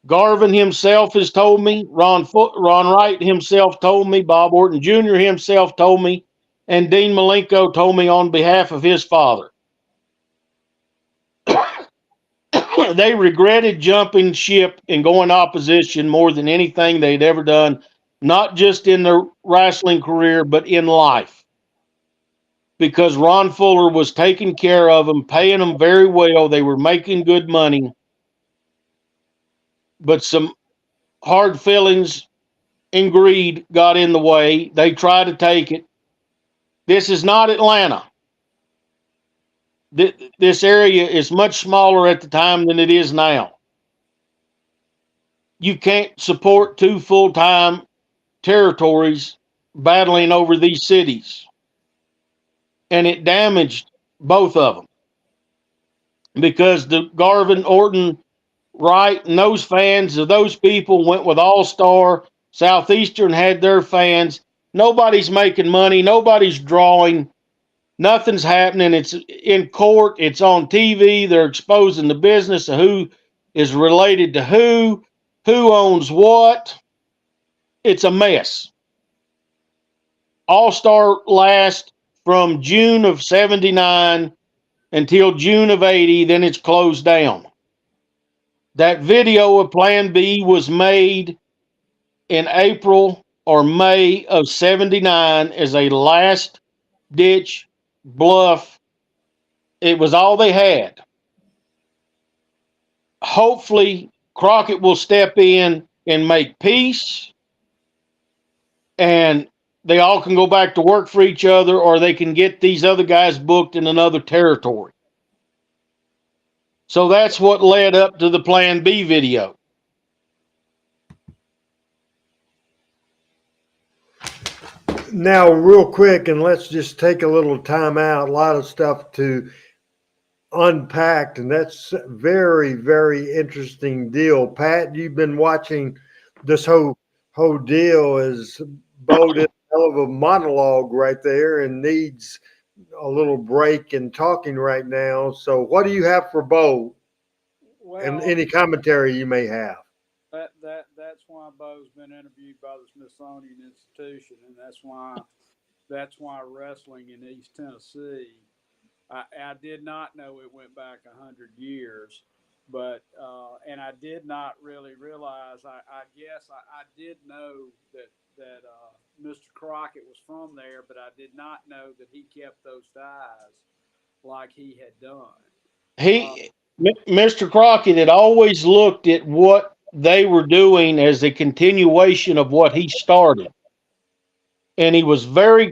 Garvin himself has told me, Ron Wright himself told me, Bob Orton Jr. himself told me, and Dean Malenko told me on behalf of his father. They regretted jumping ship and going opposition more than anything they'd ever done, not just in their wrestling career, but in life. Because Ron Fuller was taking care of them, paying them very well. They were making good money. But some hard feelings and greed got in the way. They tried to take it. This is not Atlanta. This area is much smaller at the time than it is now. You can't support two full-time territories battling over these cities. And it damaged both of them. because the Garvin, Orton, Wright, and those fans of those people went with All-Star. Southeastern had their fans. Nobody's making money. Nobody's drawing. Nothing's happening. It's in court. It's on TV. They're exposing the business of who is related to who owns what. It's a mess. All-Star lasts from June of 79 until June of 80. Then it's closed down. That video of Plan B was made in April or May of 79 as a last-ditch bluff. It was all they had. Hopefully, Crockett will step in and make peace, and they all can go back to work for each other, or they can get these other guys booked in another territory. So that's what led up to the Plan B video. Now, real quick, and let's just take a little time out. A lot of stuff to unpack, and that's a very, very interesting deal. Pat, you've been watching this whole deal. As Beau did a hell of a monologue right there and needs a little break in talking right now. So what do you have for Beau? Well, And any commentary you may have. That's why Beau's been interviewed by the Smithsonian Institution, and that's why wrestling in East Tennessee. I did not know it went back 100 years, but and I did not really realize. I guess I did know that Mr. Crockett was from there, but I did not know that he kept those ties like he had done. Mr. Crockett had always looked at what they were doing as a continuation of what he started. And he was very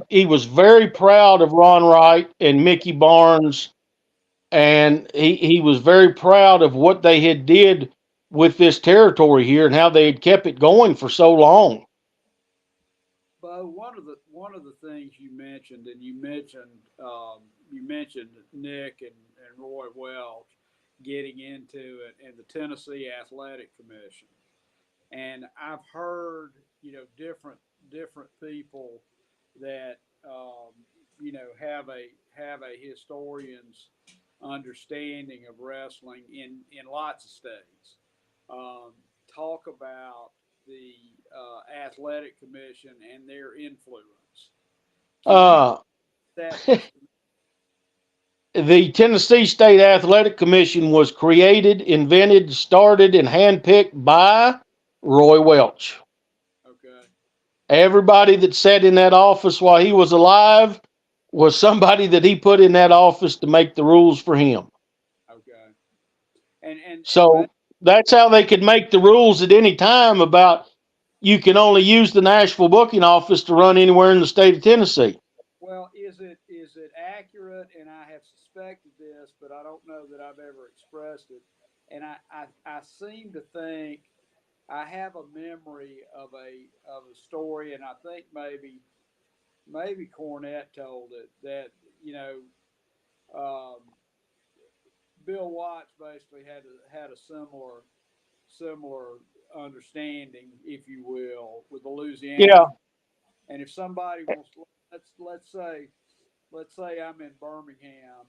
proud of Ron Wright and Mickey Barnes, and he was very proud of what they had did with this territory here and how they had kept it going for so long. But one of the things you mentioned, and you mentioned Nick and Roy Welch getting into it, and the Tennessee Athletic Commission, and I've heard different people that have a historian's understanding of wrestling in lots of states talk about the Athletic Commission and their influence. The Tennessee State Athletic Commission was created, invented, started, and handpicked by Roy Welch. Okay. Everybody that sat in that office while he was alive was somebody that he put in that office to make the rules for him. Okay. So that's how they could make the rules at any time about you can only use the Nashville booking office to run anywhere in the state of Tennessee. Well, is it accurate? And I have suspected this, but I don't know that I've ever expressed it. And I seem to think I have a memory of a story, and I think maybe Cornette told it, that Bill Watts basically had a similar understanding, if you will, with the Louisiana. Yeah. And if somebody wants, let's say I'm in Birmingham,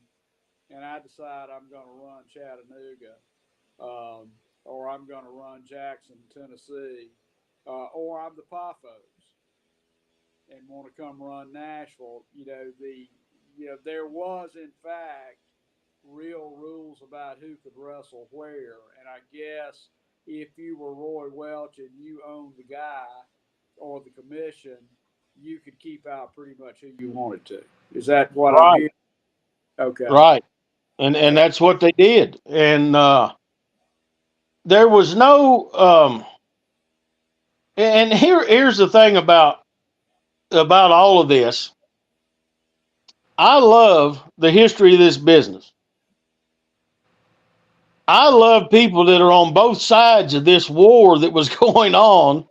and I decide I'm going to run Chattanooga, or I'm going to run Jackson, Tennessee, or I'm the Pafos and want to come run Nashville. There was in fact real rules about who could wrestle where, and I guess if you were Roy Welch and you owned the guy or the commission, you could keep out pretty much who you wanted to. Is that what I'm hearing? Okay. Right. And that's what they did. And there was no and here's the thing about all of this. I love the history of this business. I love people that are on both sides of this war that was going on.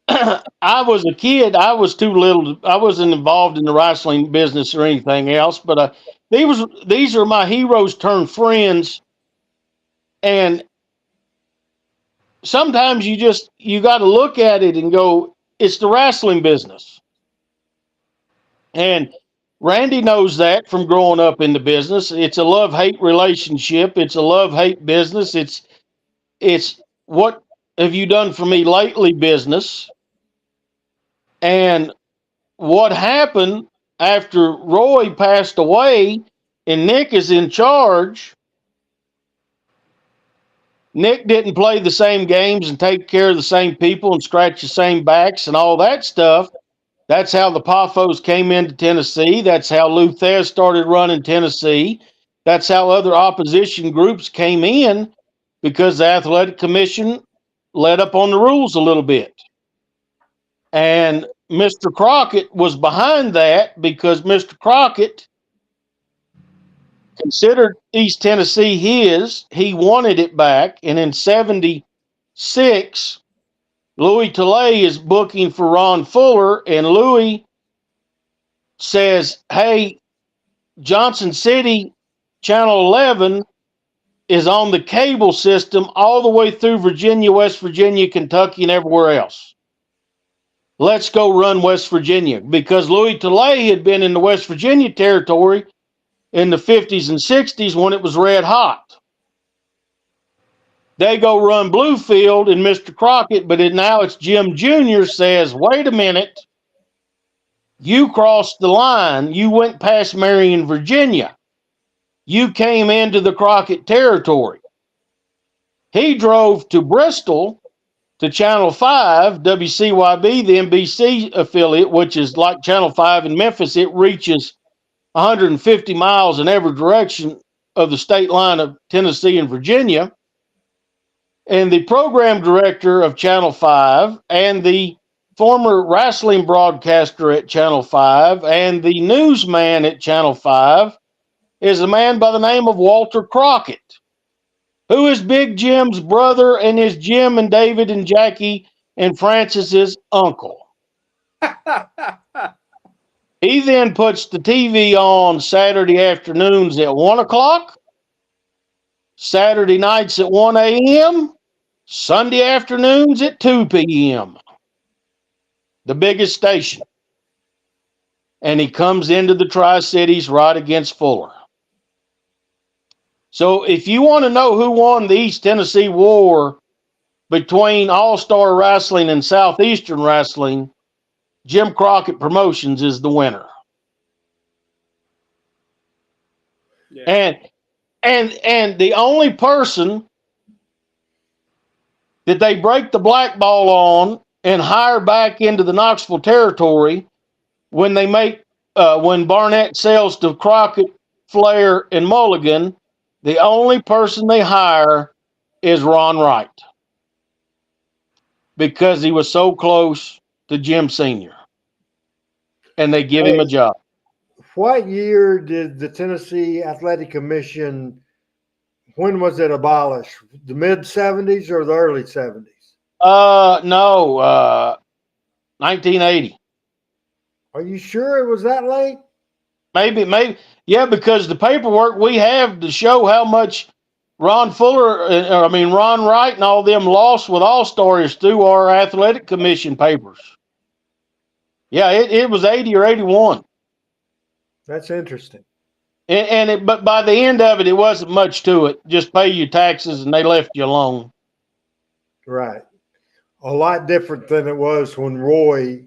I was a kid. I was too little. I wasn't involved in the wrestling business or anything else. But these are my heroes turned friends, and sometimes you got to look at it and go, it's the wrestling business. And Randy knows that from growing up in the business. It's a love-hate relationship. It's a love-hate business. It's what have you done for me lately business. And what happened after Roy passed away and Nick is in charge, Nick didn't play the same games and take care of the same people and scratch the same backs and all that stuff. That's how the Poffos came into Tennessee. That's how Lou Thez started running Tennessee. That's how other opposition groups came in, because the athletic commission let up on the rules a little bit. And Mr. Crockett was behind that because Mr. Crockett considered East Tennessee his. He wanted it back. And in 76, Louis Tilley is booking for Ron Fuller, and Louis says, hey, Johnson City, Channel 11 is on the cable system all the way through Virginia, West Virginia, Kentucky, and everywhere else. Let's go run West Virginia, because Louis Tilley had been in the West Virginia territory in the 50s and 60s when it was red hot. They go run Bluefield and Mr. Crockett, but now it's Jim Jr. says, wait a minute, you crossed the line. You went past Marion, Virginia. You came into the Crockett territory. He drove to Bristol to Channel 5, WCYB, the NBC affiliate, which is like Channel 5 in Memphis. It reaches 150 miles in every direction of the state line of Tennessee and Virginia. And the program director of Channel 5 and the former wrestling broadcaster at Channel 5 and the newsman at Channel 5 is a man by the name of Walter Crockett, who is Big Jim's brother and is Jim and David and Jackie and Francis's uncle. He then puts the TV on Saturday afternoons at 1 o'clock, Saturday nights at 1 a.m., Sunday afternoons at 2 p.m., the biggest station. And he comes into the Tri-Cities right against Fuller. So if you want to know who won the East Tennessee War between All-Star Wrestling and Southeastern Wrestling, Jim Crockett Promotions is the winner. Yeah. And the only person that they break the black ball on and hire back into the Knoxville territory when they make when Barnett sells to Crockett, Flair, and Mulligan, the only person they hire is Ron Wright, because he was so close to Jim Sr. And they give him a job. What year did the Tennessee Athletic Commission, when was it abolished? The mid-70s or the early 70s? No, 1980. Are you sure it was that late? Maybe. Yeah, because the paperwork we have to show how much Ron Wright and all them lost with All-Star is through our Athletic Commission papers. Yeah, it was 80 or 81. That's interesting. But by the end of it, it wasn't much to it. Just pay your taxes and they left you alone. Right. A lot different than it was when Roy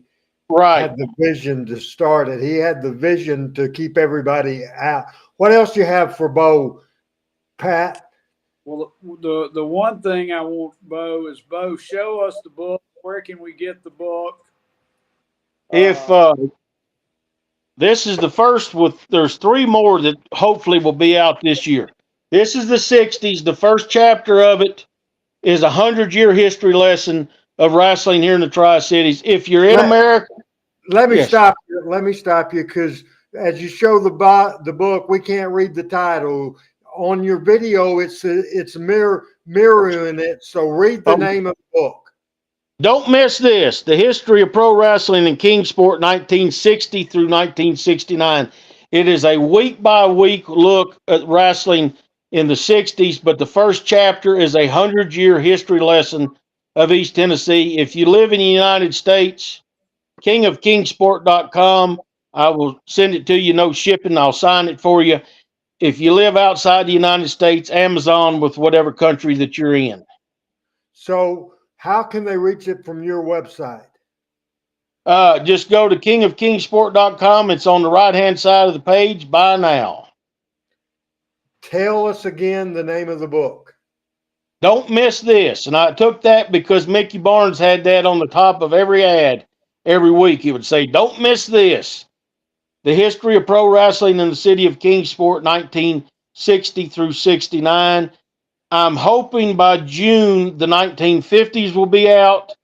had the vision to start it. He had the vision to keep everybody out. What else do you have for Beau, Pat? Well, the one thing I want, Beau, is Beau, show us the book. Where can we get the book? If this is the first there's 3 more that hopefully will be out this year. This is the 60s. The first chapter of it is a 100-year history lesson of wrestling here in the Tri-Cities. If you're in America. Let me stop you. Let me stop you, because as you show the book, we can't read the title. On your video, it's mirroring it. So read the name of the book. Don't miss this. The History of Pro Wrestling in Kingsport, 1960 through 1969. It is a week-by-week look at wrestling in the 60s, but the first chapter is a 100-year history lesson of East Tennessee. If you live in the United States, kingofkingsport.com. I will send it to you, no shipping. I'll sign it for you. If you live outside the United States, Amazon with whatever country that you're in. So how can they reach it from your website? Just go to kingofkingsport.com. It's on the right-hand side of the page. Buy now. Tell us again the name of the book. Don't miss this. And I took that because Mickey Barnes had that on the top of every ad every week. He would say, don't miss this. The history of pro wrestling in the city of Kingsport, 1960 through 69. I'm hoping by June the 1950s will be out.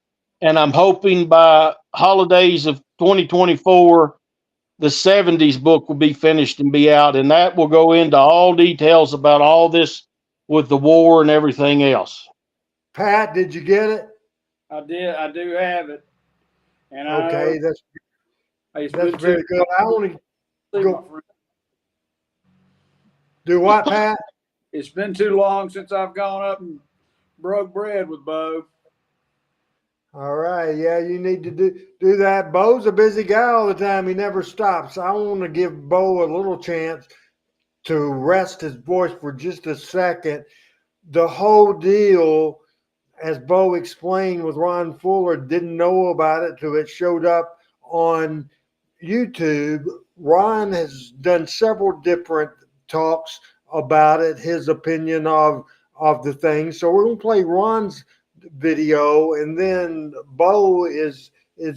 And I'm hoping by holidays of 2024, the 70s book will be finished and be out. And that will go into all details about all this with the war and everything else. Pat, did you get it? I did. I do have it. And okay, that's very good. I want to go. Do what, Pat? It's been too long since I've gone up and broke bread with Beau. All right. Yeah, you need to do that. Beau's a busy guy all the time. He never stops. I want to give Beau a little chance to rest his voice for just a second. The whole deal, as Beau explained with Ron Fuller, didn't know about it till it showed up on YouTube. Ron has done several different talks about it, his opinion of the thing. So we're going to play Ron's video, and then Beau is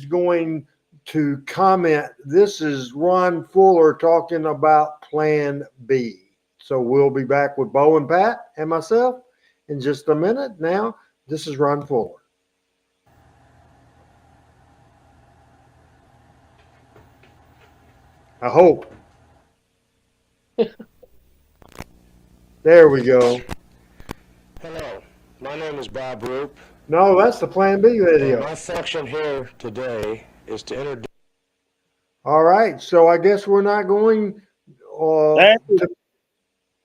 going to comment. This is Ron Fuller talking about Plan B. So we'll be back with Beau and Pat and myself in just a minute. Now, this is Ron Fuller. I hope. There we go. Hello, my name is Bob Roop. No, that's the Plan B video. My function here today is to introduce. All right, so I guess we're not going.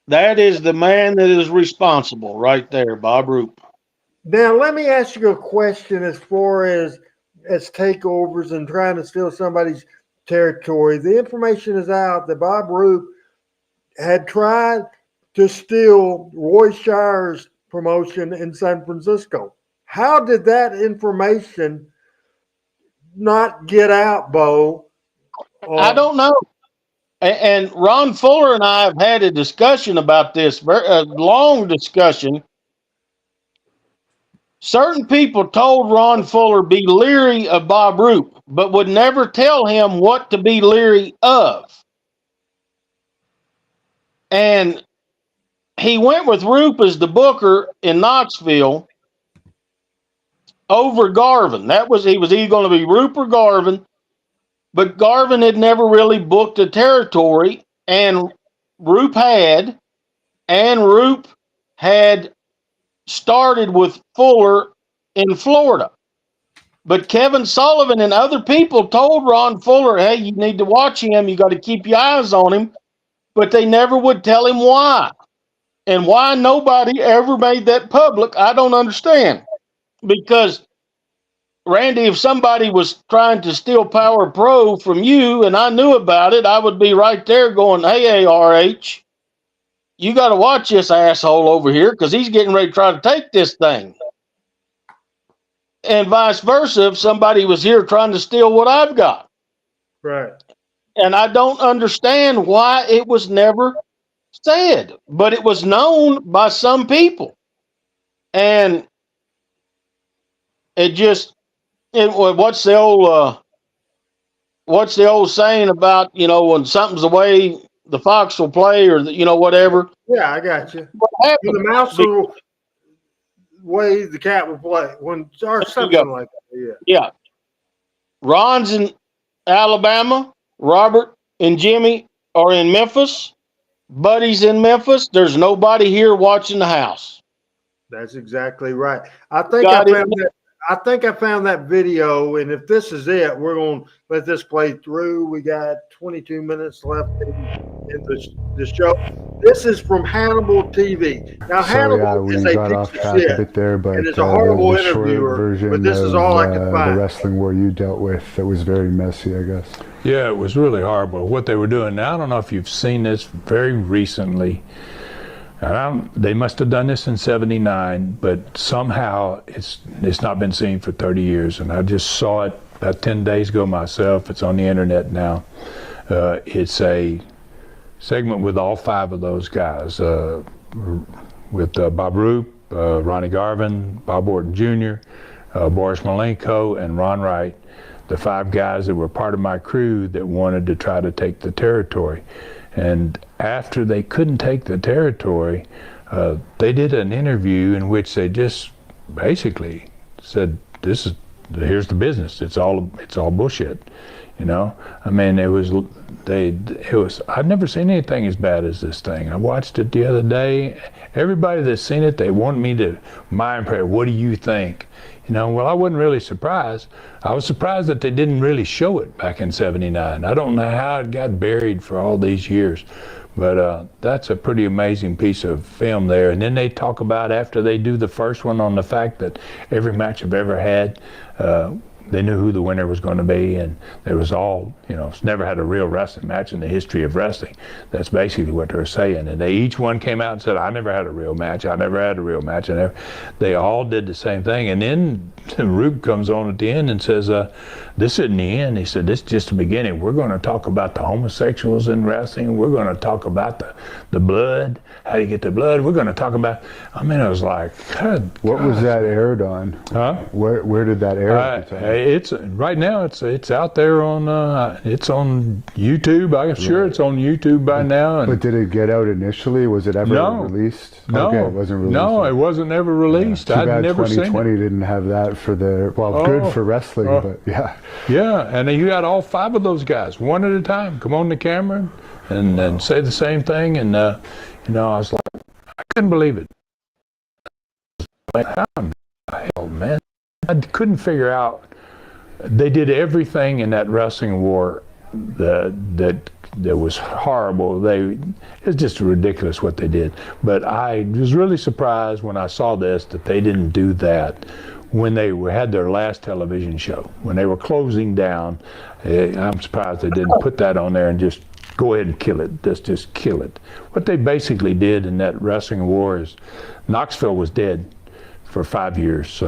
That is the man that is responsible right there, Bob Roop. Now, let me ask you a question as far as takeovers and trying to steal somebody's territory. The information is out that Bob Roop had tried to steal Roy Shire's promotion in San Francisco. How did that information not get out, Beau? I don't know. And Ron Fuller and I have had a discussion about this, a long discussion. Certain people told Ron Fuller be leery of Bob Roop, but would never tell him what to be leery of. And he went with Roop as the booker in Knoxville over Garvin. He was either going to be Roop or Garvin, but Garvin had never really booked a territory, and Roop had started with Fuller in Florida. But Kevin Sullivan and other people told Ron Fuller, hey, you need to watch him. You got to keep your eyes on him. But they never would tell him why. And why nobody ever made that public, I don't understand. Because, Randy, if somebody was trying to steal Power Pro from you and I knew about it, I would be right there going, hey, ARH, you got to watch this asshole over here because he's getting ready to try to take this thing. And vice versa, if somebody was here trying to steal what I've got. Right. And I don't understand why it was never said, but it was known by some people. And what's the old saying about, when something's away, the fox will play, or whatever. Yeah, I got you. When the mouse will way, the cat will play. Or something like that. Yeah. Ron's in Alabama. Robert and Jimmy are in Memphis. Buddy's in Memphis. There's nobody here watching the house. That's exactly right. I think I I think I found that video, and if this is it, we're going to let this play through. We got 22 minutes left in the show. This is from Hannibal TV. Now, Hannibal we is a got off piece of track shit, a bit there, but and is a horrible the short interviewer, version but this is all I could the find. wrestling war you dealt with that was very messy, I guess. Yeah, it was really horrible what they were doing. Now, I don't know if you've seen this very recently. They must have done this in '79, but somehow it's not been seen for 30 years. And I just saw it about 10 days ago myself. It's on the internet now. It's a segment with all 5 of those guys, with Bob Roop, Ronnie Garvin, Bob Orton Jr., Boris Malenko, and Ron Wright, the 5 guys that were part of my crew that wanted to try to take the territory. And after they couldn't take the territory, they did an interview in which they just basically said, here's the business. It's all bullshit. You know, I mean, I've never seen anything as bad as this thing. I watched it the other day. Everybody that's seen it, they want me to, my impression, what do you think? You know, well, I wasn't really surprised. I was surprised that they didn't really show it back in '79. I don't know how it got buried for all these years, but that's a pretty amazing piece of film there. And then they talk about, after they do the first one, on the fact that every match I've ever had, they knew who the winner was going to be, and there was all, you know, it's never had a real wrestling match in the history of wrestling. That's basically what they're saying. And they each one came out and said, I never had a real match. I never had a real match. And they all did the same thing. And then Rube comes on at the end and says, this isn't the end. He said, this is just the beginning. We're going to talk about the homosexuals in wrestling. We're going to talk about the blood, how you get the blood. We're going to talk about, I mean, I was like, God. What was that aired on? Huh? Where did that air at the time? It's right now. It's out there on. It's on YouTube. I'm sure it's on YouTube by now. But did it get out initially? Was it ever released? No, okay, it wasn't released. No, it wasn't ever released. Yeah. Too I'd bad never seen it. 2020 didn't have that for their. Well, good for wrestling, but yeah. Yeah, and you got all 5 of those guys, one at a time, come on the camera and say the same thing. And you know, I was like, I couldn't believe it. How in the hell, man? I couldn't figure out. They did everything in that wrestling war that was horrible. It's just ridiculous what they did. But I was really surprised when I saw this that they didn't do that when they had their last television show. When they were closing down, I'm surprised they didn't put that on there and just go ahead and kill it. Just kill it. What they basically did in that wrestling war is Knoxville was dead for 5 years.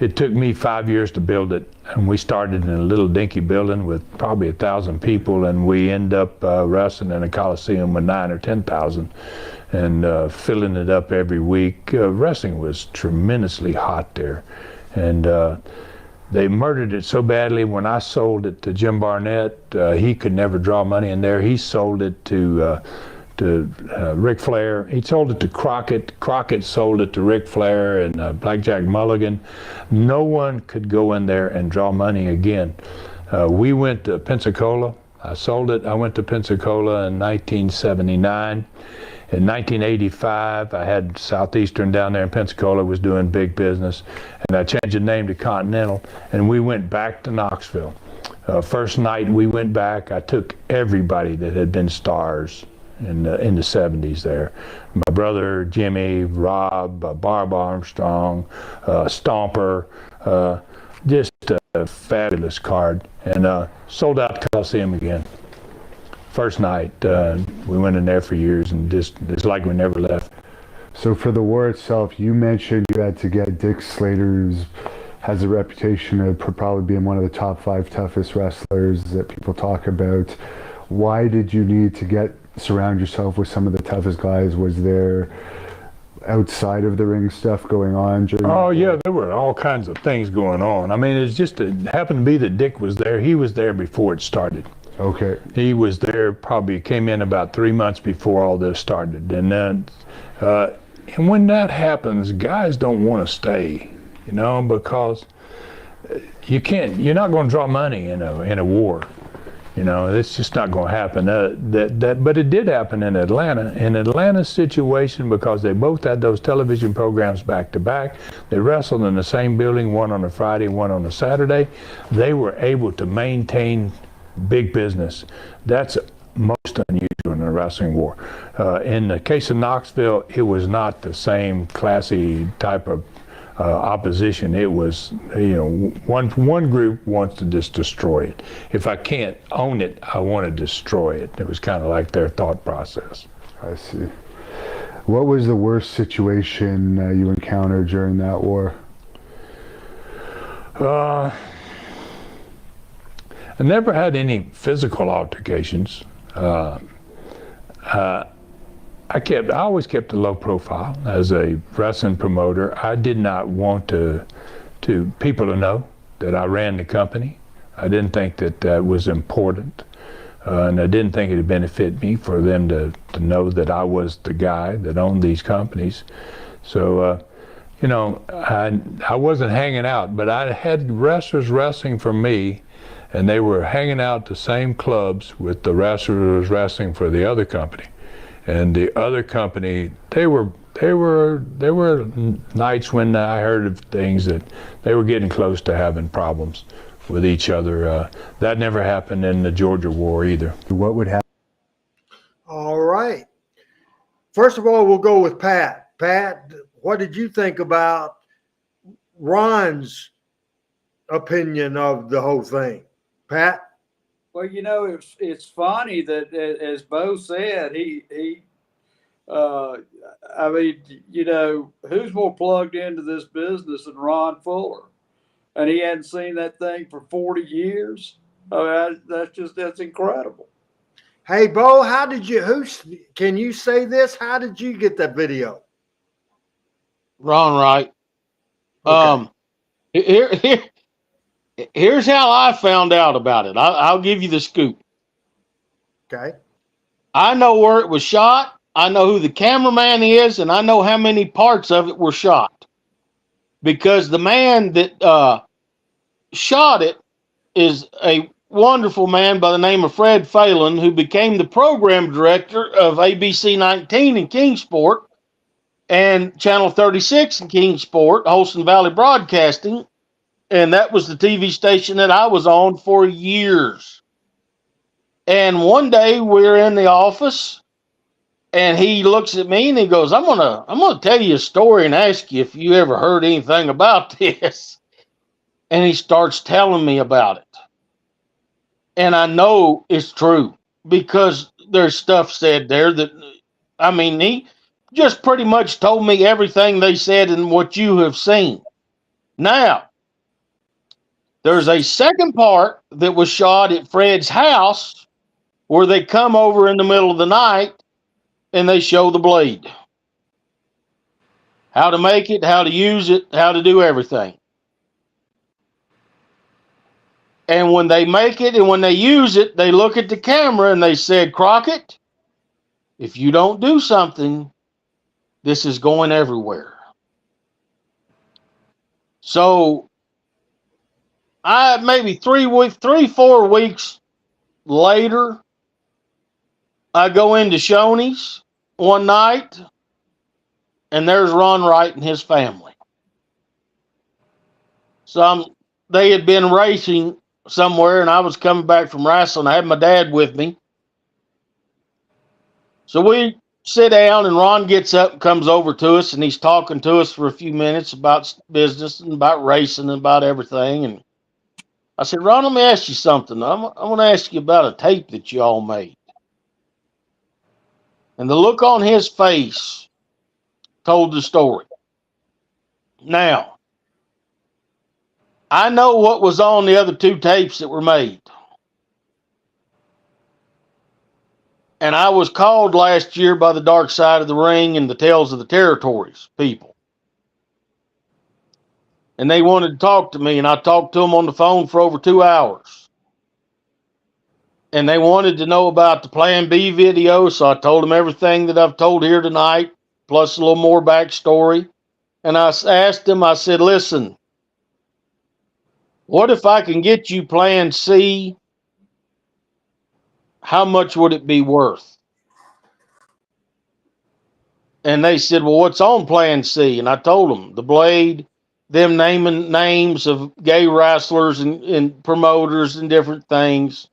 It took me 5 years to build it, and we started in a little dinky building with probably 1,000 people, and we end up wrestling in a coliseum with 9,000 or 10,000, and filling it up every week. Wrestling was tremendously hot there, and they murdered it so badly. When I sold it to Jim Barnett, he could never draw money in there. He sold it to Ric Flair. He sold it to Crockett. Crockett sold it to Ric Flair and Blackjack Mulligan. No one could go in there and draw money again. We went to Pensacola. I sold it. I went to Pensacola in 1979. In 1985, I had Southeastern down there in Pensacola, was doing big business, and I changed the name to Continental, and we went back to Knoxville. First night we went back, I took everybody that had been stars in the 70s there. My brother Jimmy, Rob, Barb Armstrong, Stomper, just a fabulous card, and sold out Coliseum again. First night, we went in there for years, and just it's like we never left. So for the war itself, you mentioned you had to get Dick Slater, who has a reputation of probably being one of the top 5 toughest wrestlers that people talk about. Why did you need to surround yourself with some of the toughest guys? Was there outside of the ring stuff going on during? Oh yeah, there were all kinds of things going on. I mean, it happened to be that Dick was there. He was there before it started. Okay. He was there, probably came in about 3 months before all this started. And then, and when that happens, guys don't want to stay, you know, because you're not going to draw money in a war. It's just not going to happen. But it did happen in Atlanta. In Atlanta's situation, because they both had those television programs back to back, they wrestled in the same building, one on a Friday, one on a Saturday. They were able to maintain big business. That's most unusual in a wrestling war. In the case of Knoxville, it was not the same classy type of opposition. It was, one group wants to just destroy it. If I can't own it, I want to destroy it. It was kind of like their thought process. I see. What was the worst situation you encountered during that war? I never had any physical altercations. I always kept a low profile as a wrestling promoter. I did not want people to know that I ran the company. I didn't think that was important, and I didn't think it would benefit me for them to know that I was the guy that owned these companies. So, I wasn't hanging out, but I had wrestlers wrestling for me, and they were hanging out the same clubs with the wrestlers wrestling for the other company. And the other company, there were nights when I heard of things that they were getting close to having problems with each other. That never happened in the Georgia War either. What would happen? All right. First of all, we'll go with Pat. Pat, what did you think about Ron's opinion of the whole thing? Pat? Well, it's funny that, as Beau said, who's more plugged into this business than Ron Fuller? And he hadn't seen that thing for 40 years. That's incredible. Hey, Beau, can you say this? How did you get that video? Ron Wright. Okay. Here's how I found out about it. I'll give you the scoop. Okay. I know where it was shot. I know who the cameraman is, and I know how many parts of it were shot. Because the man that shot it is a wonderful man by the name of Fred Phelan, who became the program director of ABC 19 in Kingsport and Channel 36 in Kingsport, Holston Valley Broadcasting. And that was the TV station that I was on for years. And one day we're in the office, and he looks at me and he goes, I'm gonna tell you a story and ask you if you ever heard anything about this. And he starts telling me about it. And I know it's true because there's stuff said there that, he just pretty much told me everything they said and what you have seen. Now, there's a second part that was shot at Fred's house where they come over in the middle of the night and they show the blade. How to make it, how to use it, how to do everything. And when they make it and when they use it, they look at the camera and they said, Crockett, if you don't do something, this is going everywhere. So maybe 4 weeks later, I go into Shoney's one night, and there's Ron Wright and his family. So they had been racing somewhere, and I was coming back from wrestling. I had my dad with me. So we sit down, and Ron gets up and comes over to us, and he's talking to us for a few minutes about business and about racing and about everything. And I said, Ron, let me ask you something. I'm going to ask you about a tape that you all made. And the look on his face told the story. Now, I know what was on the other 2 tapes that were made. And I was called last year by the Dark Side of the Ring and the Tales of the Territories people. And they wanted to talk to me, and I talked to them on the phone for over 2 hours. And they wanted to know about the Plan B video, so I told them everything that I've told here tonight, plus a little more backstory. And I asked them, I said, listen, what if I can get you Plan C how much would it be worth? And they said, well, what's on Plan C? And I told them the blade, them naming names of gay wrestlers and promoters and different things.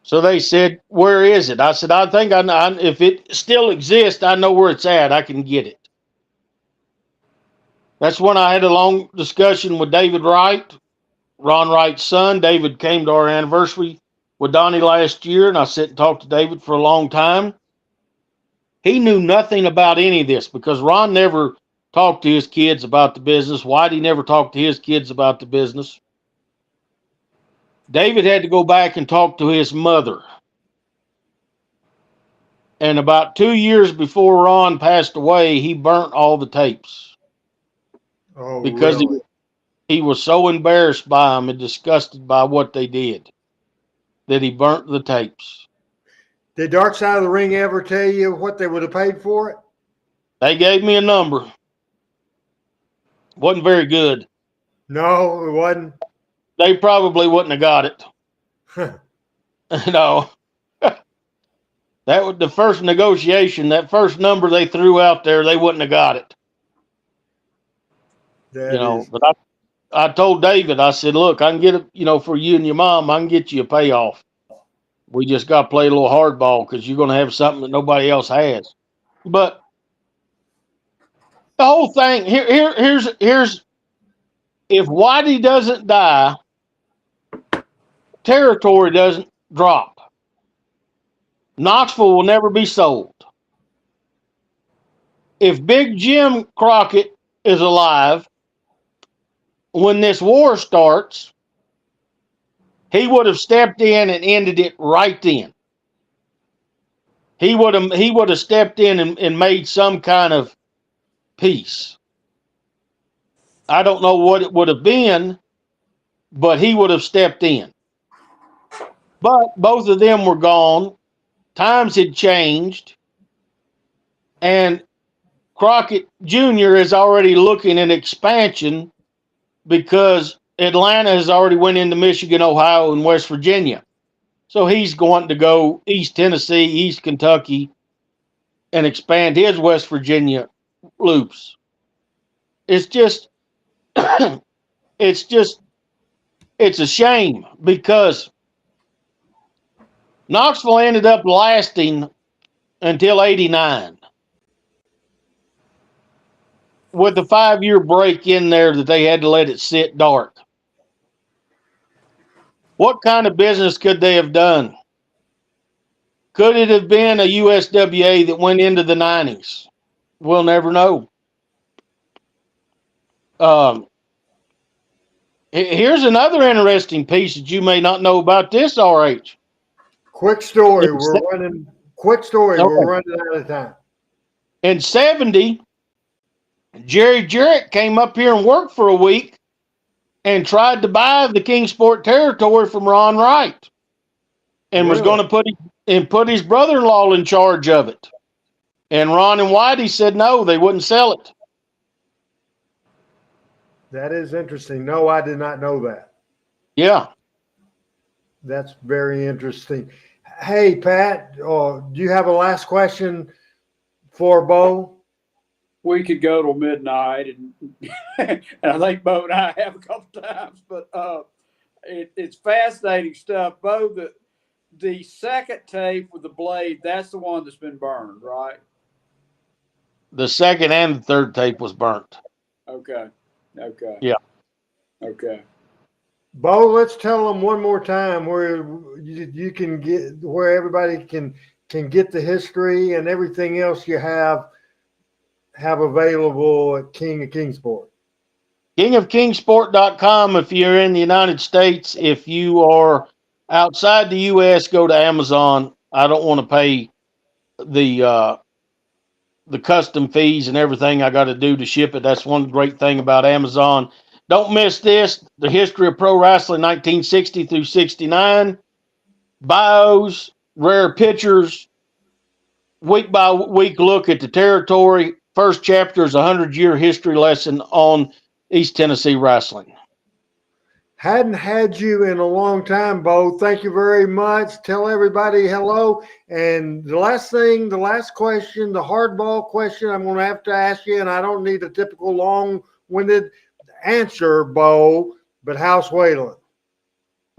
So they said, where is it? I said, I think if it still exists, I know where it's at. I can get it. That's when I had a long discussion with David Wright, Ron Wright's son. David came to our anniversary with Donnie last year, and I sat and talked to David for a long time. He knew nothing about any of this because Ron never talked to his kids about the business. Whitey never talked to his kids about the business. David had to go back and talk to his mother. And about 2 years before Ron passed away, he burnt all the tapes. Oh, because really? he was so embarrassed by them and disgusted by what they did that he burnt the tapes. Did Dark Side of the Ring ever tell you what they would have paid for it? They gave me a number. Wasn't very good. No, it wasn't. They probably wouldn't have got it. No. That was the first negotiation. That first number they threw out there, they wouldn't have got it. But I told David, I said, look, I can get it, for you and your mom, I can get you a payoff. We just got to play a little hardball because you're going to have something that nobody else has. But the whole thing, here's if Whitey doesn't die, territory doesn't drop. Knoxville will never be sold. If Big Jim Crockett is alive, when this war starts, he would have stepped in and ended it right then. He would have stepped in and made some kind of peace. I don't know what it would have been, but he would have stepped in. But both of them were gone. Times had changed. And Crockett Jr. is already looking at expansion because Atlanta has already went into Michigan, Ohio, and West Virginia. So he's going to go East Tennessee, East Kentucky, and expand his West Virginia loops. It's just, it's a shame because Knoxville ended up lasting until 89. With the 5-year break in there that they had to let it sit dark. What kind of business could they have done? Could it have been a USWA that went into the 90s? We'll never know. Here's another interesting piece that you may not know about this, RH. Quick story. We're running out of time. In 70, Jerry Jarrett came up here and worked for a week and tried to buy the Kingsport territory from Ron Wright and was going to put his brother-in-law in charge of it. And Ron and Whitey said no, they wouldn't sell it. That is interesting. No, I did not know that. Yeah. That's very interesting. Hey, Pat, do you have a last question for Beau? We could go till midnight, and I think Beau and I have a couple times, but it's fascinating stuff. Beau, the second tape with the blade, that's the one that's been burned, right? The second and the third tape was burnt. Okay. Yeah. Okay. Beau, let's tell them one more time where you can get, where everybody can get the history and everything else you have available at King of Kingsport. KingofKingsport.com if you're in the United States. If you are outside the U.S., go to Amazon. I don't want to pay the custom fees and everything I got to do to ship it. That's one great thing about Amazon. Don't miss this. The history of pro wrestling, 1960 through 69. Bios, rare pictures, week by week look at the territory. First chapter is a 100-year history lesson on East Tennessee wrestling. Hadn't had you in a long time, Beau. Thank you very much. Tell everybody hello. And the last question, the hardball question I'm going to have to ask you, and I don't need a typical long-winded answer, Beau, but how's Waylon?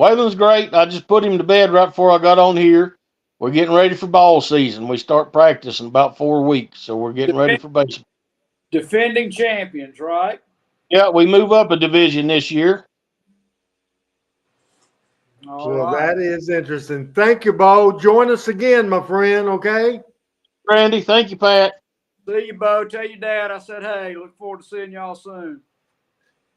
Waylon's great. I just put him to bed right before I got on here. We're getting ready for ball season. We start practice in about 4 weeks, so we're getting ready for baseball. Defending champions, right? Yeah, we move up a division this year. Well, that is interesting. Thank you, Beau. Join us again, my friend, okay? Randy, thank you, Pat. See you, Beau. Tell your dad I said, hey, look forward to seeing y'all soon.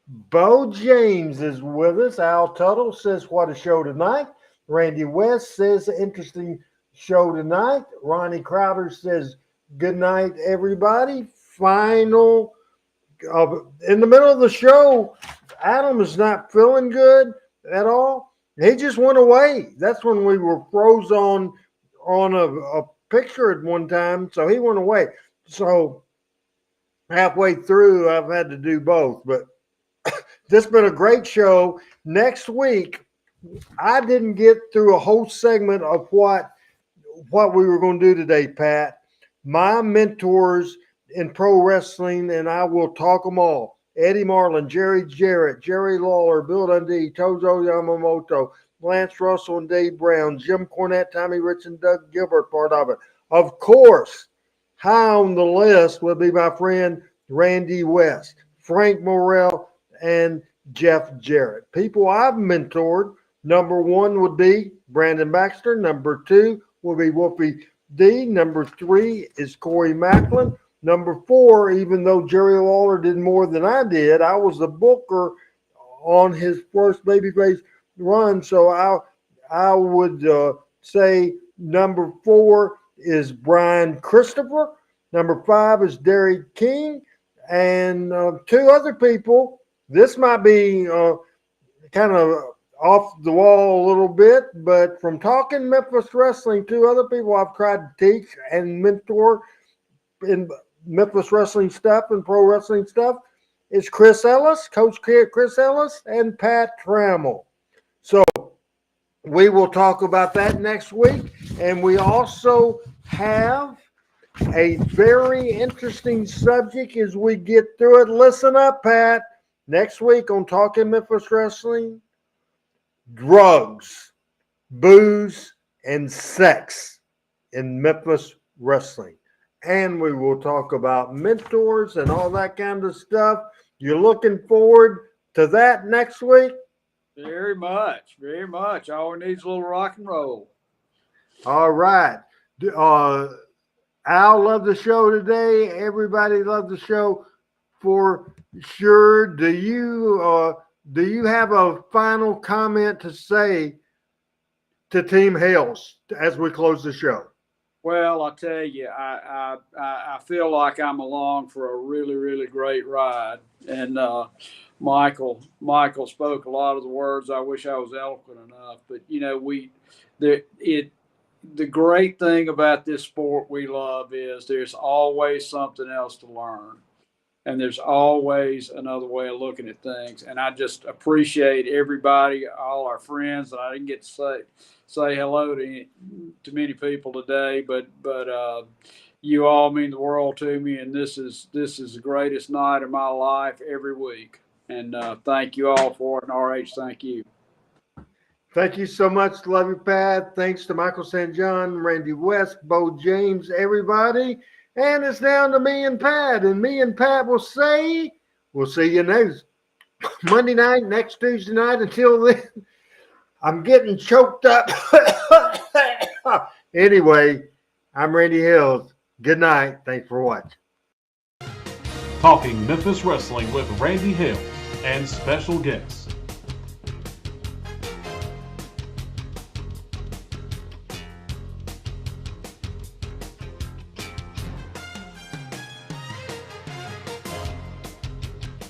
Beau James is with us. Al Tuttle says, what a show tonight. Randy West says, interesting show tonight. Ronnie Crowder says, good night, everybody. Final, in the middle of the show, Adam is not feeling good at all. He just went away. That's when we were froze on a picture at one time, so he went away. So halfway through, I've had to do both. But this has been a great show. Next week, I didn't get through a whole segment of what we were going to do today, Pat. My mentors in pro wrestling, and I will talk them all. Eddie Marlin, Jerry Jarrett, Jerry Lawler, Bill Dundee, Tozo Yamamoto, Lance Russell and Dave Brown, Jim Cornette, Tommy Rich, and Doug Gilbert, part of it. Of course, high on the list will be my friend Randy West, Frank Morrell, and Jeff Jarrett. People I've mentored, number 1 would be Brandon Baxter. Number 2 will be Wolfie D. Number 3 is Corey Macklin. Number 4, even though Jerry Lawler did more than I did, I was the booker on his first babyface run. So I would say number 4 is Brian Christopher. Number 5 is Derek King. And 2 other people, this might be kind of off the wall a little bit, but from talking Memphis wrestling, 2 other people I've tried to teach and mentor in Memphis wrestling stuff and pro wrestling stuff is Chris Ellis, Coach Chris Ellis, and Pat Trammell. So we will talk about that next week. And we also have a very interesting subject as we get through it. Listen up, Pat. Next week on Talking Memphis Wrestling, drugs, booze, and sex in Memphis wrestling. And we will talk about mentors and all that kind of stuff. You're looking forward to that next week? Very much, very much. All we need is a little rock and roll. All right. Al loved the show today. Everybody loved the show for sure. Do you have a final comment to say to Team Hales as we close the show? Well, I'll tell you, I feel like I'm along for a really, really great ride. And Michael spoke a lot of the words. I wish I was eloquent enough. But, you know, the great thing about this sport we love is there's always something else to learn. And there's always another way of looking at things. And I just appreciate everybody, all our friends. And I didn't get to say hello to many people today, but you all mean the world to me. And this is the greatest night of my life every week. And thank you all for it. And RH, thank you. Thank you so much. Love you, Pat. Thanks to Michael St. John, Randy West, Beau James, everybody. And it's down to me and Pat. And me and Pat will say, we'll see you next Monday night, next Tuesday night. Until then, I'm getting choked up. Anyway, I'm Randy Hills. Good night. Thanks for watching. Talking Memphis Wrestling with Randy Hill and special guests.